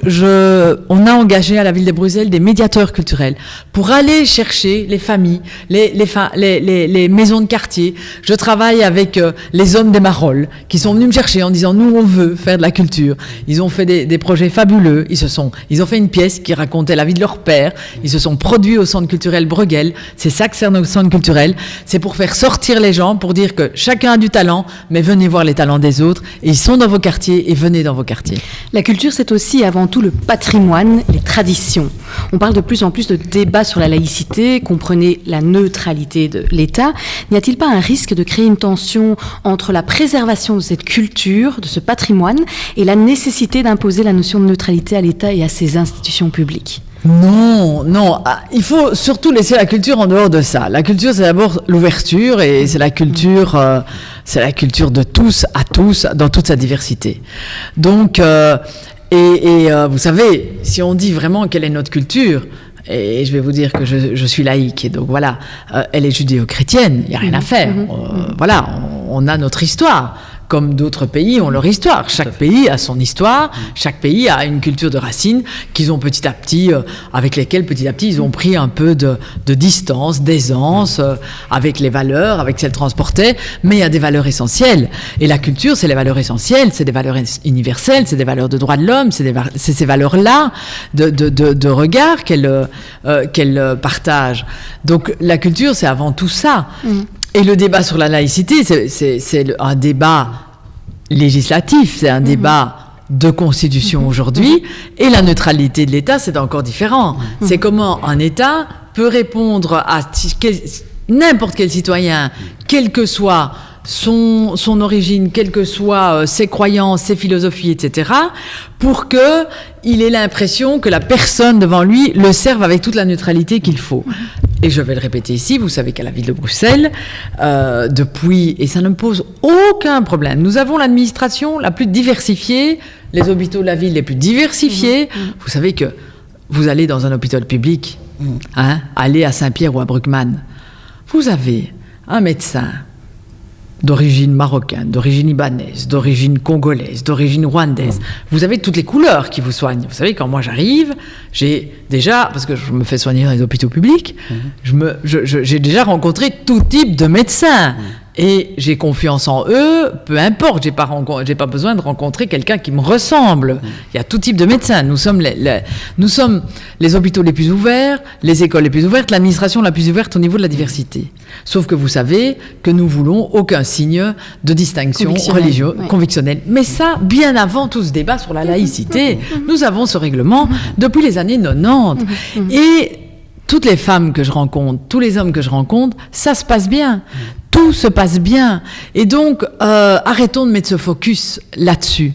on a engagé à la ville de Bruxelles des médiateurs culturels pour aller chercher les familles, les maisons de quartier. Je travaille avec les hommes des Marolles qui sont venus me chercher en disant, nous on veut faire de la culture. Ils ont fait des projets fabuleux. Ils ont fait une pièce qui racontait la vie de leur père. Ils se sont produits au centre culturel Bruegel. C'est ça que sert notre centre culturel. C'est pour faire sortir les gens, pour dire que chacun a du talent, mais venez voir les talents des autres, et ils sont dans vos quartiers, et venez dans vos quartiers. La culture, c'est aussi avant tout le patrimoine, les traditions. On parle de plus en plus de débats sur la laïcité, comprenez la neutralité de l'État. N'y a-t-il pas un risque de créer une tension entre la préservation de cette culture, de ce patrimoine, et la nécessité d'imposer la notion de neutralité à l'État et à ses institutions publiques ? Non, il faut surtout laisser la culture en dehors de ça. La culture, c'est d'abord l'ouverture, et c'est la culture de tous à tous, dans toute sa diversité. Donc, vous savez, si on dit vraiment quelle est notre culture, Et je vais vous dire que je suis laïque, et donc voilà, elle est judéo-chrétienne, il n'y a rien à faire. Voilà, on a notre histoire. Comme d'autres pays ont leur histoire. Chaque pays a son histoire, chaque pays a une culture de racines qu'ils ont petit à petit, avec lesquelles petit à petit ils ont pris un peu de distance, d'aisance, avec les valeurs, avec ce qu'elles transportaient, mais il y a des valeurs essentielles. Et la culture, c'est les valeurs essentielles, c'est des valeurs universelles, c'est des valeurs de droits de l'homme, c'est ces valeurs-là de regard qu'elle partage. Donc la culture, c'est avant tout ça. Et le débat sur la laïcité, c'est un débat législatif, c'est un débat de constitution aujourd'hui, et la neutralité de l'État, c'est encore différent. C'est comment un État peut répondre à n'importe quel citoyen, quel que soit son origine, quelles que soient ses croyances, ses philosophies, etc., pour qu'il ait l'impression que la personne devant lui le serve avec toute la neutralité qu'il faut. Et je vais le répéter ici, vous savez qu'à la ville de Bruxelles, depuis, et ça ne me pose aucun problème, nous avons l'administration la plus diversifiée, les hôpitaux de la ville les plus diversifiés. Vous savez que vous allez dans un hôpital public, allez à Saint-Pierre ou à Bruckmann, vous avez un médecin d'origine marocaine, d'origine libanaise, d'origine congolaise, d'origine rwandaise. Vous avez toutes les couleurs qui vous soignent. Vous savez, quand moi j'arrive, j'ai déjà, parce que je me fais soigner dans les hôpitaux publics, j'ai déjà rencontré tout type de médecins. Et j'ai confiance en eux, peu importe, j'ai pas besoin de rencontrer quelqu'un qui me ressemble. Il y a tout type de médecins. Nous sommes les hôpitaux les plus ouverts, les écoles les plus ouvertes, l'administration la plus ouverte au niveau de la diversité. Sauf que vous savez que nous voulons aucun signe de distinction religieuse, convictionnelle. Mais ça, bien avant tout ce débat sur la laïcité, nous avons ce règlement depuis les années 90. Et toutes les femmes que je rencontre, tous les hommes que je rencontre, ça se passe bien. Tout se passe bien. Et donc, arrêtons de mettre ce focus là-dessus.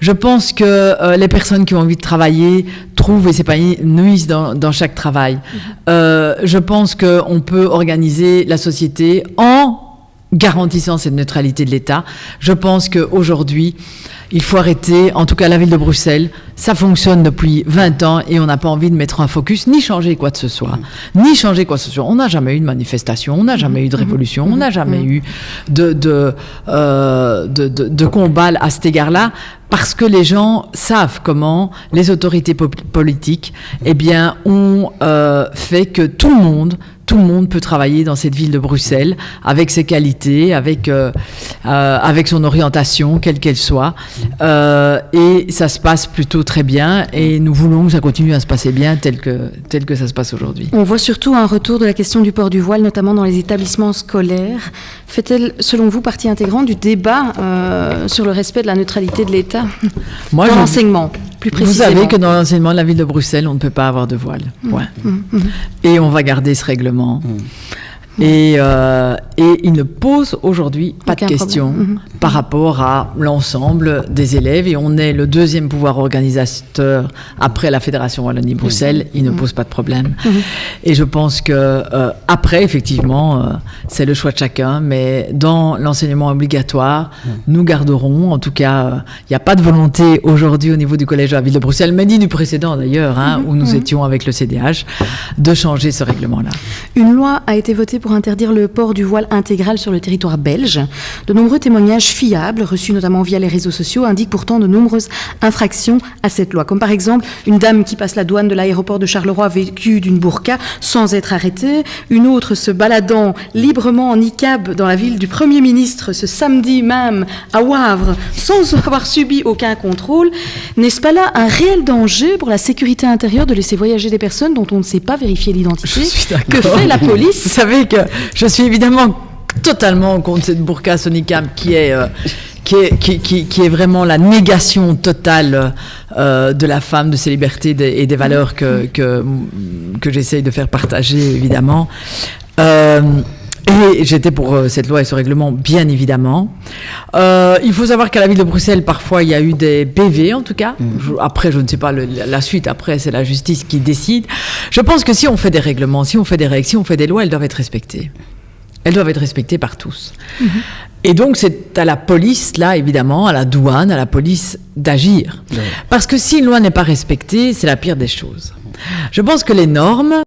Je pense que les personnes qui ont envie de travailler trouvent et s'épanouissent dans chaque travail. Je pense qu'on peut organiser la société en garantissant cette neutralité de l'État. Je pense qu'aujourd'hui, il faut arrêter, en tout cas la ville de Bruxelles, ça fonctionne depuis 20 ans et on n'a pas envie de mettre un focus, ni changer quoi que ce soit. On n'a jamais eu de manifestation, on n'a jamais eu de révolution, on n'a jamais eu de combat à cet égard-là, parce que les gens savent comment les autorités politiques, ont fait que tout le monde peut travailler dans cette ville de Bruxelles avec ses qualités, avec son orientation, quelle qu'elle soit. Et ça se passe plutôt très bien et nous voulons que ça continue à se passer bien tel que ça se passe aujourd'hui. On voit surtout un retour de la question du port du voile, notamment dans les établissements scolaires. Fait-elle, selon vous, partie intégrante du débat sur le respect de la neutralité de l'État dans l'enseignement, plus précisément? Vous savez que dans l'enseignement de la ville de Bruxelles, on ne peut pas avoir de voile. Point. Et on va garder ce règlement. Et il ne pose aujourd'hui pas de questions par rapport à l'ensemble des élèves. Et on est le deuxième pouvoir organisateur après la Fédération Wallonie-Bruxelles. Il ne pose pas de problème. Et je pense que après, effectivement, c'est le choix de chacun. Mais dans l'enseignement obligatoire, nous garderons. En tout cas, il n'y a pas de volonté aujourd'hui au niveau du collège de la ville de Bruxelles, mais ni du précédent d'ailleurs, où nous étions avec le CDH, de changer ce règlement-là. Une loi a été votée pour interdire le port du voile intégral sur le territoire belge. De nombreux témoignages fiables, reçus notamment via les réseaux sociaux, indiquent pourtant de nombreuses infractions à cette loi. Comme par exemple, une dame qui passe la douane de l'aéroport de Charleroi vêtue d'une burqa sans être arrêtée. Une autre se baladant librement en niqab dans la ville du Premier ministre ce samedi même à Wavre sans avoir subi aucun contrôle. N'est-ce pas là un réel danger pour la sécurité intérieure de laisser voyager des personnes dont on ne sait pas vérifier l'identité? Que fait la police? Vous savez que je suis évidemment totalement contre cette burqa, ce niqab qui est vraiment la négation totale de la femme, de ses libertés et des valeurs que j'essaye de faire partager, évidemment. Et j'étais pour cette loi et ce règlement, bien évidemment. Il faut savoir qu'à la ville de Bruxelles, parfois, il y a eu des PV, en tout cas. Après, je ne sais pas la suite. Après, c'est la justice qui décide. Je pense que si on fait des règlements, si on fait des règles, si on fait des lois, elles doivent être respectées. Elles doivent être respectées par tous. Et donc, c'est à la police, là, évidemment, à la douane, à la police d'agir. Parce que si une loi n'est pas respectée, c'est la pire des choses. Je pense que les normes,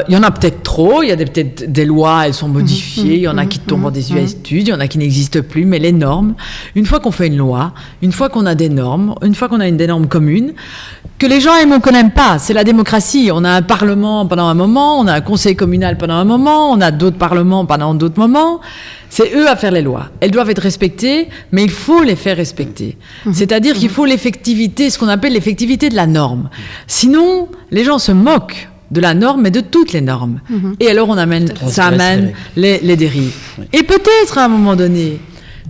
il y en a peut-être trop, il y a peut-être des lois, elles sont modifiées, il y en a qui tombent en désuétude, il y en a qui n'existent plus, mais les normes, une fois qu'on fait une loi, une fois qu'on a des normes, une fois qu'on a des normes communes, que les gens aiment ou qu'on n'aime pas, c'est la démocratie. On a un parlement pendant un moment, on a un conseil communal pendant un moment, on a d'autres parlements pendant d'autres moments. C'est eux à faire les lois. Elles doivent être respectées, mais il faut les faire respecter. C'est-à-dire qu'il faut l'effectivité, ce qu'on appelle l'effectivité de la norme. Sinon, les gens se moquent de la norme, mais de toutes les normes. Et alors ça amène les dérives. Oui. Et peut-être à un moment donné,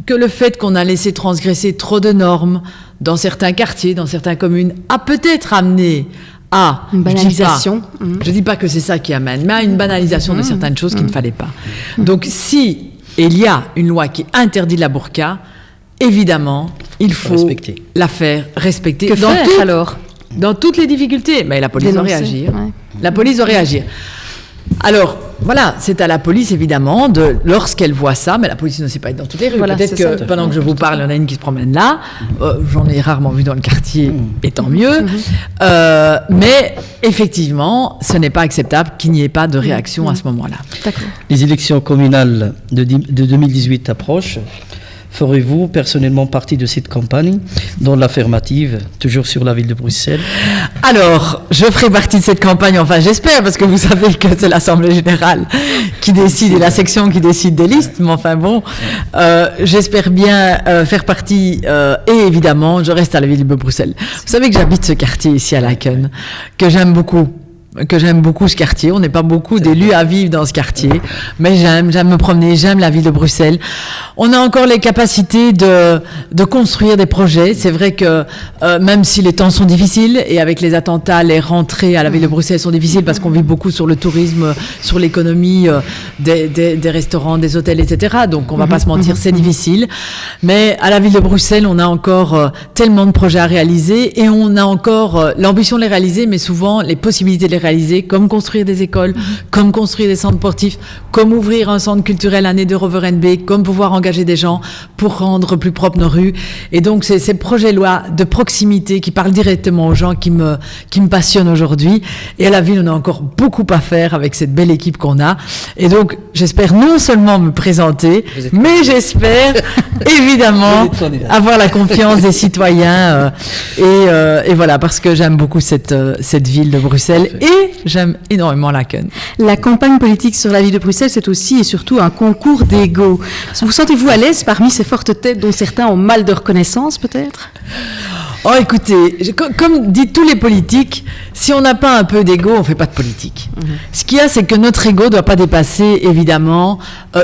que le fait qu'on a laissé transgresser trop de normes dans certains quartiers, dans certaines communes, a peut-être amené à une banalisation. Je dis pas que c'est ça qui amène, mais à une banalisation de certaines choses qu'il ne fallait pas. Donc si il y a une loi qui interdit la burqa, évidemment, il faut la faire respecter. Que faire alors ? Dans toutes les difficultés, mais la police doit réagir. Ouais. La police doit réagir. Alors, voilà, c'est à la police, évidemment, lorsqu'elle voit ça, mais la police ne sait pas être dans toutes les rues. Voilà, peut-être que pendant que je vous parle, il y en a une qui se promène là. J'en ai rarement vu dans le quartier, et tant mieux. Mais effectivement, ce n'est pas acceptable qu'il n'y ait pas de réaction à ce moment-là. D'accord. Les élections communales de 2018 approchent. Ferez-vous personnellement partie de cette campagne dans l'affirmative, toujours sur la ville de Bruxelles ? Alors, je ferai partie de cette campagne, enfin j'espère, parce que vous savez que c'est l'Assemblée Générale qui décide et la section qui décide des listes, mais enfin bon, j'espère bien faire partie, et évidemment, je reste à la ville de Bruxelles. Vous savez que j'habite ce quartier ici à Laken, que j'aime beaucoup ce quartier. On n'est pas beaucoup d'élus à vivre dans ce quartier, mais j'aime me promener, j'aime la ville de Bruxelles. On a encore les capacités de construire des projets. C'est vrai que même si les temps sont difficiles, et avec les attentats, les rentrées à la ville de Bruxelles sont difficiles parce qu'on vit beaucoup sur le tourisme, sur l'économie des restaurants, des hôtels, etc. Donc on va pas se mentir, c'est difficile. Mais à la ville de Bruxelles, on a encore tellement de projets à réaliser, et on a encore l'ambition de les réaliser, mais souvent les possibilités de les réaliser, comme construire des écoles, comme construire des centres sportifs, comme ouvrir un centre culturel à Neder-Overenbeek, comme pouvoir engager des gens pour rendre plus propres nos rues. Et donc, c'est ces projets-là de proximité qui parlent directement aux gens qui me passionnent aujourd'hui. Et à la ville, on a encore beaucoup à faire avec cette belle équipe qu'on a. Et donc, j'espère non seulement me présenter, mais j'espère évidemment avoir la confiance des citoyens. Et voilà, parce que j'aime beaucoup cette ville de Bruxelles. Et j'aime énormément Laken. La campagne politique sur la ville de Bruxelles, c'est aussi et surtout un concours d'ego. Vous sentez-vous à l'aise parmi ces fortes têtes dont certains ont mal de reconnaissance, peut-être ? Oh, écoutez, comme disent tous les politiques, si on n'a pas un peu d'ego, on ne fait pas de politique. Ce qu'il y a, c'est que notre ego ne doit pas dépasser, évidemment,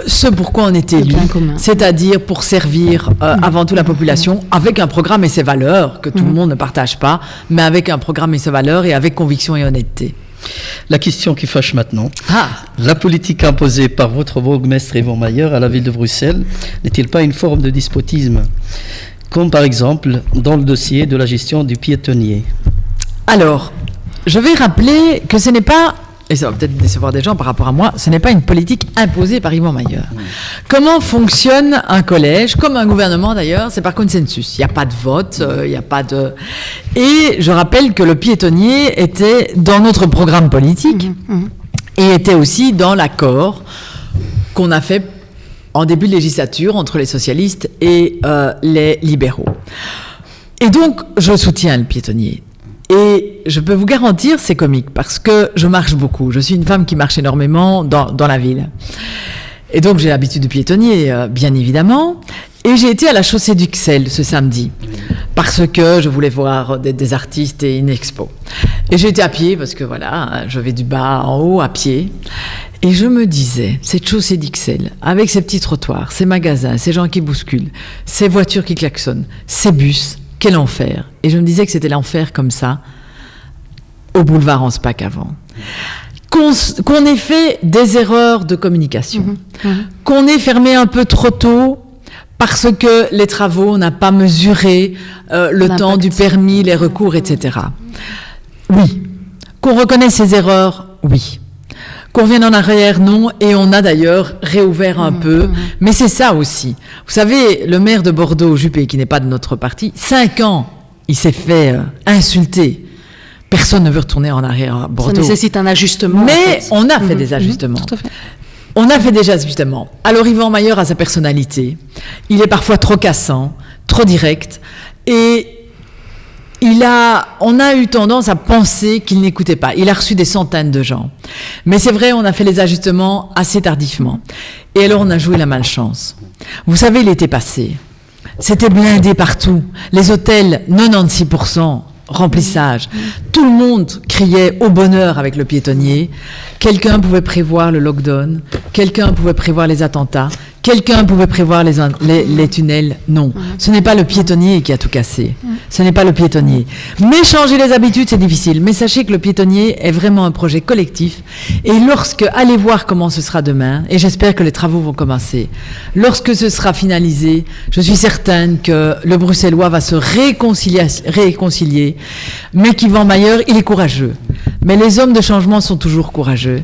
ce pourquoi on est élu, c'est-à-dire pour servir avant tout la population, avec un programme et ses valeurs, que tout le monde ne partage pas, mais avec un programme et ses valeurs, et avec conviction et honnêteté. La question qui fâche maintenant. La politique imposée par votre bourgmestre Yvon Mayer à la ville de Bruxelles n'est-il pas une forme de despotisme ? Comme par exemple dans le dossier de la gestion du piétonnier. Alors, je vais rappeler que ce n'est pas, et ça va peut-être décevoir des gens par rapport à moi, ce n'est pas une politique imposée par Yvon Mayer. Comment fonctionne un collège, comme un gouvernement d'ailleurs, c'est par consensus. Il n'y a pas de vote, il n'y a pas de... Et je rappelle que le piétonnier était dans notre programme politique et était aussi dans l'accord qu'on a fait en début de législature entre les socialistes et les libéraux. Et donc, je soutiens le piétonnier. Et je peux vous garantir, c'est comique, parce que je marche beaucoup. Je suis une femme qui marche énormément dans la ville. Et donc, j'ai l'habitude du piétonnier, bien évidemment. Et j'ai été à la chaussée d'Uxelles ce samedi, parce que je voulais voir des artistes et une expo. Et j'ai été à pied, parce que voilà, je vais du bas en haut à pied. Et je me disais, cette chaussée d'Uxelles, avec ces petits trottoirs, ces magasins, ces gens qui bousculent, ces voitures qui klaxonnent, ces bus, quel enfer. Et je me disais que c'était l'enfer comme ça, au boulevard Anspach avant. Qu'on ait fait des erreurs de communication, qu'on ait fermé un peu trop tôt, parce que les travaux, on n'a pas mesuré le temps du permis, les recours, etc. Oui. Qu'on reconnaisse ces erreurs, oui. Qu'on revienne en arrière, non. Et on a d'ailleurs réouvert un peu. Mais c'est ça aussi. Vous savez, le maire de Bordeaux, Juppé, qui n'est pas de notre parti, 5 ans, il s'est fait insulter. Personne ne veut retourner en arrière à Bordeaux. Ça nécessite un ajustement. Mais on a fait des ajustements. Tout à fait. On a fait des ajustements. Alors Yvan Mayer a sa personnalité. Il est parfois trop cassant, trop direct. Et on a eu tendance à penser qu'il n'écoutait pas. Il a reçu des centaines de gens. Mais c'est vrai, on a fait les ajustements assez tardivement. Et alors on a joué la malchance. Vous savez, l'été passé, c'était blindé partout. Les hôtels, 96%. Remplissage. Tout le monde criait au bonheur avec le piétonnier. Quelqu'un pouvait prévoir le lockdown. Quelqu'un pouvait prévoir les attentats. Quelqu'un pouvait prévoir les tunnels. Non. Ce n'est pas le piétonnier qui a tout cassé. Ce n'est pas le piétonnier. Mais changer les habitudes, c'est difficile. Mais sachez que le piétonnier est vraiment un projet collectif. Et allez voir comment ce sera demain, et j'espère que les travaux vont commencer. Lorsque ce sera finalisé, je suis certaine que le Bruxellois va se réconcilier. Mais qu'Yvan Mayer, il est courageux. Mais les hommes de changement sont toujours courageux.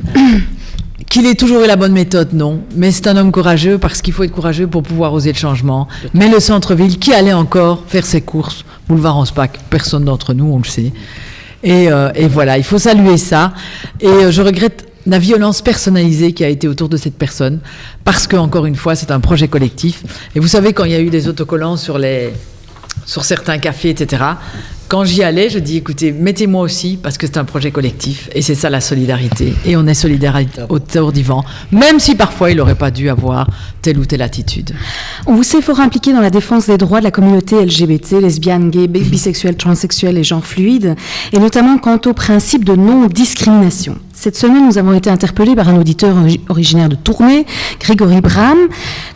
Qu'il ait toujours eu la bonne méthode, non. Mais c'est un homme courageux parce qu'il faut être courageux pour pouvoir oser le changement. Mais le centre-ville, qui allait encore faire ses courses, boulevard Anspach, personne d'entre nous, on le sait. Et voilà, il faut saluer ça. Et je regrette la violence personnalisée qui a été autour de cette personne, parce que, encore une fois, c'est un projet collectif. Et vous savez, quand il y a eu des autocollants sur certains cafés, etc., quand j'y allais, je dis, écoutez, mettez-moi aussi, parce que c'est un projet collectif, et c'est ça la solidarité. Et on est solidaire autour d'Yvan, même si parfois il n'aurait pas dû avoir telle ou telle attitude. On vous sait fort impliqué dans la défense des droits de la communauté LGBT, lesbiennes, gays, bisexuelles, transsexuelles et genres fluides, et notamment quant au principe de non-discrimination. Cette semaine, nous avons été interpellés par un auditeur originaire de Tournai, Grégory Bram,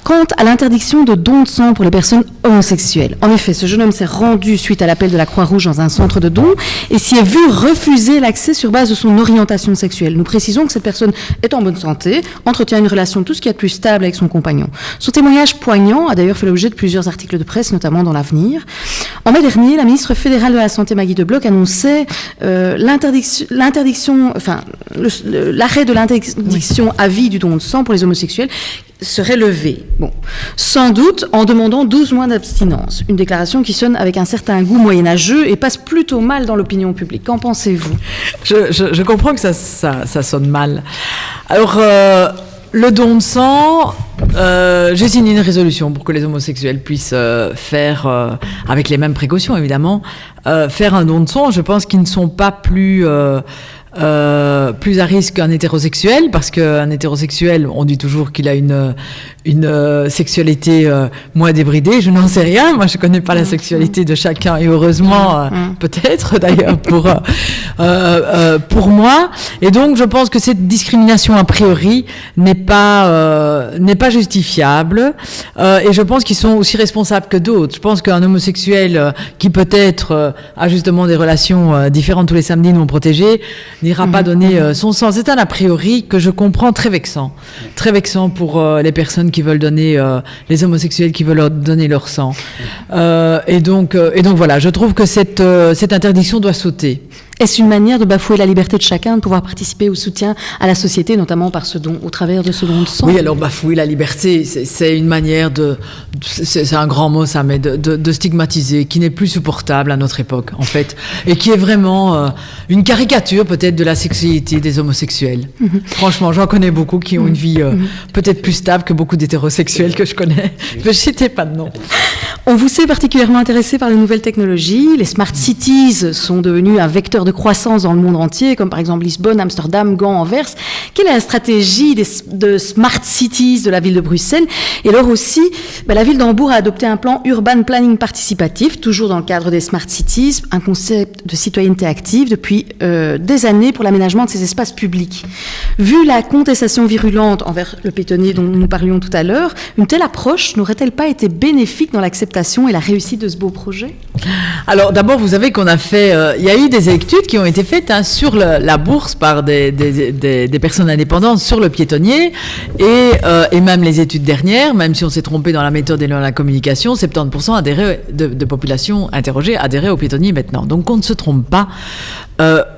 quant à l'interdiction de dons de sang pour les personnes homosexuelles. En effet, ce jeune homme s'est rendu suite à l'appel de la Croix-Rouge dans un centre de dons et s'y est vu refuser l'accès sur base de son orientation sexuelle. Nous précisons que cette personne est en bonne santé, entretient une relation tout ce qu'il y a de plus stable avec son compagnon. Son témoignage poignant a d'ailleurs fait l'objet de plusieurs articles de presse, notamment dans l'Avenir. En mai dernier, la ministre fédérale de la Santé, Maggie De Bloch, annonçait l'arrêt de l'interdiction à vie du don de sang pour les homosexuels serait levé. Bon, sans doute en demandant 12 mois d'abstinence. Une déclaration qui sonne avec un certain goût moyenâgeux et passe plutôt mal dans l'opinion publique. Qu'en pensez-vous ? Je comprends que ça sonne mal. Alors, le don de sang, j'ai signé une résolution pour que les homosexuels puissent faire, avec les mêmes précautions évidemment, faire un don de sang. Je pense qu'ils ne sont pas plus à risque qu'un hétérosexuel, parce qu'un hétérosexuel, on dit toujours qu'il a une sexualité moins débridée. Je n'en sais rien, moi je connais pas la sexualité de chacun, et heureusement peut-être d'ailleurs pour moi. Et donc je pense que cette discrimination a priori n'est pas justifiable, et je pense qu'ils sont aussi responsables que d'autres. Je pense qu'un homosexuel qui peut-être a justement des relations différentes tous les samedis non protégées n'ira pas donner son sang. C'est un a priori que je comprends très vexant pour les personnes qui veulent donner, les homosexuels qui veulent donner leur sang. Et donc voilà, je trouve que cette interdiction doit sauter. Est-ce une manière de bafouer la liberté de chacun de pouvoir participer au soutien à la société, notamment par ce don, au travers de ce don de sang ? Oui, alors bafouer la liberté, c'est une manière c'est un grand mot ça, mais de stigmatiser, qui n'est plus supportable à notre époque, en fait, et qui est vraiment une caricature peut-être de la sexualité des homosexuels. Franchement, j'en connais beaucoup qui ont une vie peut-être plus stable que beaucoup d'hétérosexuels que je connais. Je ne citais pas de nom. On vous sait particulièrement intéressé par les nouvelles technologies. Les smart cities sont devenus un vecteur de croissance dans le monde entier, comme par exemple Lisbonne, Amsterdam, Gand, Anvers. Quelle est la stratégie de smart cities de la ville de Bruxelles ? Et alors aussi, la ville d'Hambourg a adopté un plan urban planning participatif, toujours dans le cadre des smart cities, un concept de citoyenneté active depuis des années pour l'aménagement de ces espaces publics. Vu la contestation virulente envers le piétonnier dont nous parlions tout à l'heure, une telle approche n'aurait-elle pas été bénéfique dans l'acceptation et la réussite de ce beau projet ? Alors d'abord, vous savez qu'on a fait, il y a eu des études qui ont été faites sur la bourse par des personnes indépendantes sur le piétonnier, et même les études dernières, même si on s'est trompé dans la méthode et dans la communication, 70% de population interrogée adhéraient au piétonnier maintenant. Donc on ne se trompe pas.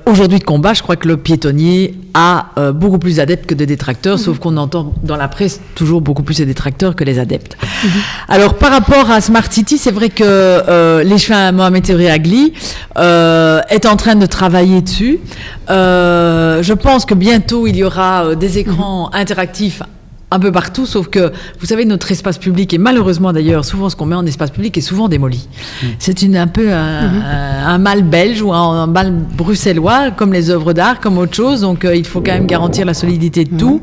aujourd'hui de combat, je crois que le piétonnier a beaucoup plus d'adeptes que de détracteurs, sauf qu'on entend dans la presse toujours beaucoup plus de détracteurs que les adeptes. Alors, par rapport à Smart City, c'est vrai que l'échevin Mohamed Agli est en train de travailler dessus. Je pense que bientôt, il y aura des écrans interactifs un peu partout, sauf que, vous savez, notre espace public, et malheureusement d'ailleurs, souvent ce qu'on met en espace public est souvent démoli. C'est un peu un mal belge ou un mal bruxellois, comme les œuvres d'art, comme autre chose, donc il faut quand même garantir la solidité de tout.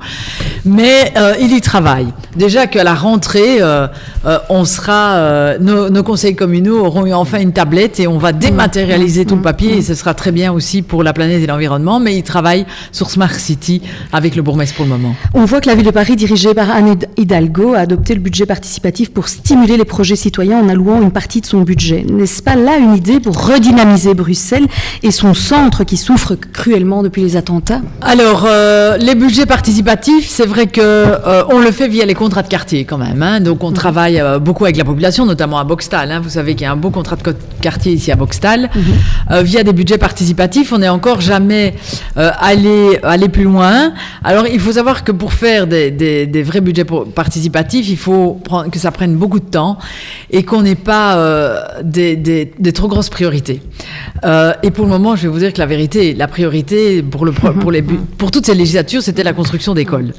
Mais il y travaille. Déjà qu'à la rentrée, on sera, nos conseils communaux auront eu enfin une tablette et on va dématérialiser tout le papier et ce sera très bien aussi pour la planète et l'environnement, mais il travaille sur Smart City avec le bourgmestre pour le moment. On voit que la ville de Paris, dirigée par Anne Hidalgo, a adopté le budget participatif pour stimuler les projets citoyens en allouant une partie de son budget. N'est-ce pas là une idée pour redynamiser Bruxelles et son centre qui souffre cruellement depuis les attentats? Alors, les budgets participatifs, c'est vrai que on le fait via les contrats de quartier quand même. Hein. Donc, on travaille beaucoup avec la population, notamment à Boxtal. Hein. Vous savez qu'il y a un beau contrat de quartier ici à Boxtal. Via des budgets participatifs, on n'est encore jamais allé plus loin. Alors, il faut savoir que pour faire des vrais budgets participatifs, il faut que ça prenne beaucoup de temps et qu'on n'ait pas des trop grosses priorités. Et pour le moment, je vais vous dire que la priorité pour toutes ces législatures, c'était la construction d'écoles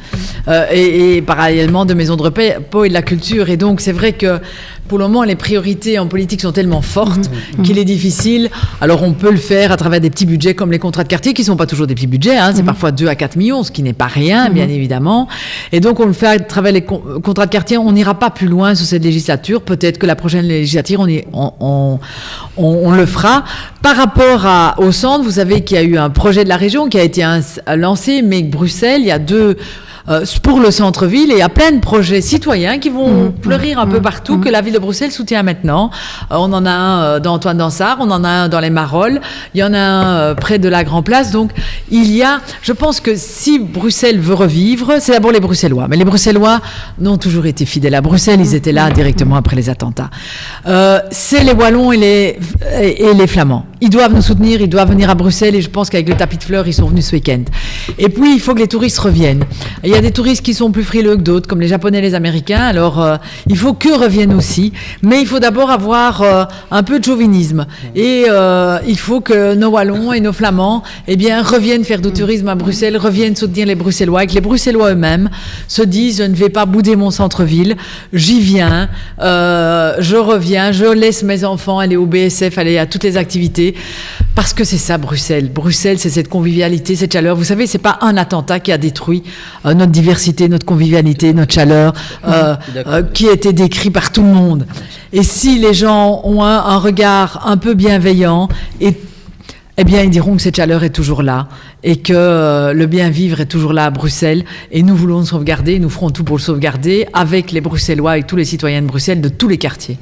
et parallèlement de maisons de repos et de la culture. Et donc, c'est vrai que pour le moment, les priorités en politique sont tellement fortes qu'il est difficile. Alors, on peut le faire à travers des petits budgets comme les contrats de quartier, qui ne sont pas toujours des petits budgets. Hein, c'est parfois 2 à 4 millions, ce qui n'est pas rien, bien évidemment. Et donc, on le fait à travers les contrats de quartier. On n'ira pas plus loin sur cette législature. Peut-être que la prochaine législature, on le fera. Par rapport au centre, vous savez qu'il y a eu un projet de la région qui a été lancé, mais Bruxelles, il y a 2... pour le centre-ville, et il y a plein de projets citoyens qui vont fleurir un peu partout, que la ville de Bruxelles soutient maintenant. On en a un dans Antoine Dansart, on en a un dans les Marolles, il y en a un près de la Grand Place. Donc, je pense que si Bruxelles veut revivre, c'est d'abord les Bruxellois. Mais les Bruxellois n'ont toujours été fidèles à Bruxelles, ils étaient là directement après les attentats. C'est les Wallons et les Flamands. Ils doivent nous soutenir, ils doivent venir à Bruxelles, et je pense qu'avec le tapis de fleurs, ils sont venus ce week-end. Et puis, il faut que les touristes reviennent. Il y a des touristes qui sont plus frileux que d'autres, comme les Japonais et les Américains. Alors, il faut qu'eux reviennent aussi. Mais il faut d'abord avoir un peu de chauvinisme. Et il faut que nos Wallons et nos Flamands reviennent faire du tourisme à Bruxelles, reviennent soutenir les Bruxellois, et que les Bruxellois eux-mêmes se disent « Je ne vais pas bouder mon centre-ville, j'y viens, je reviens, je laisse mes enfants aller au BSF, aller à toutes les activités. » Parce que c'est ça, Bruxelles. Bruxelles, c'est cette convivialité, cette chaleur. Vous savez, c'est pas un attentat qui a détruit notre diversité, notre convivialité, notre chaleur, qui a été décrit par tout le monde. Et si les gens ont un regard un peu bienveillant, ils diront que cette chaleur est toujours là et que le bien-vivre est toujours là à Bruxelles. Et nous voulons le sauvegarder, nous ferons tout pour le sauvegarder avec les Bruxellois et tous les citoyens de Bruxelles, de tous les quartiers.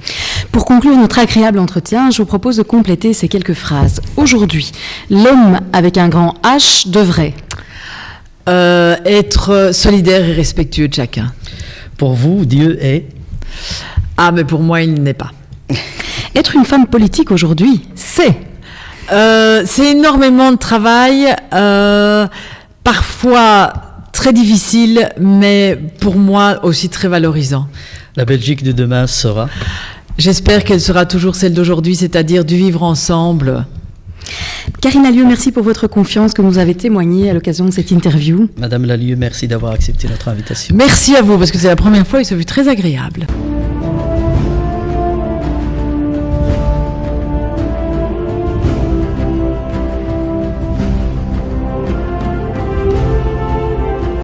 Pour conclure notre agréable entretien, je vous propose de compléter ces quelques phrases. Aujourd'hui, l'homme avec un grand H devrait être solidaire et respectueux de chacun. Pour vous, Dieu est... Ah, mais pour moi, il n'est pas. Être une femme politique aujourd'hui, c'est énormément de travail, parfois très difficile, mais pour moi aussi très valorisant. La Belgique de demain sera... J'espère qu'elle sera toujours celle d'aujourd'hui, c'est-à-dire du vivre ensemble. Karine Allieu, merci pour votre confiance que vous avez témoignée à l'occasion de cette interview. Madame Lallieu, merci d'avoir accepté notre invitation. Merci à vous, parce que c'est la première fois et ça fut très agréable.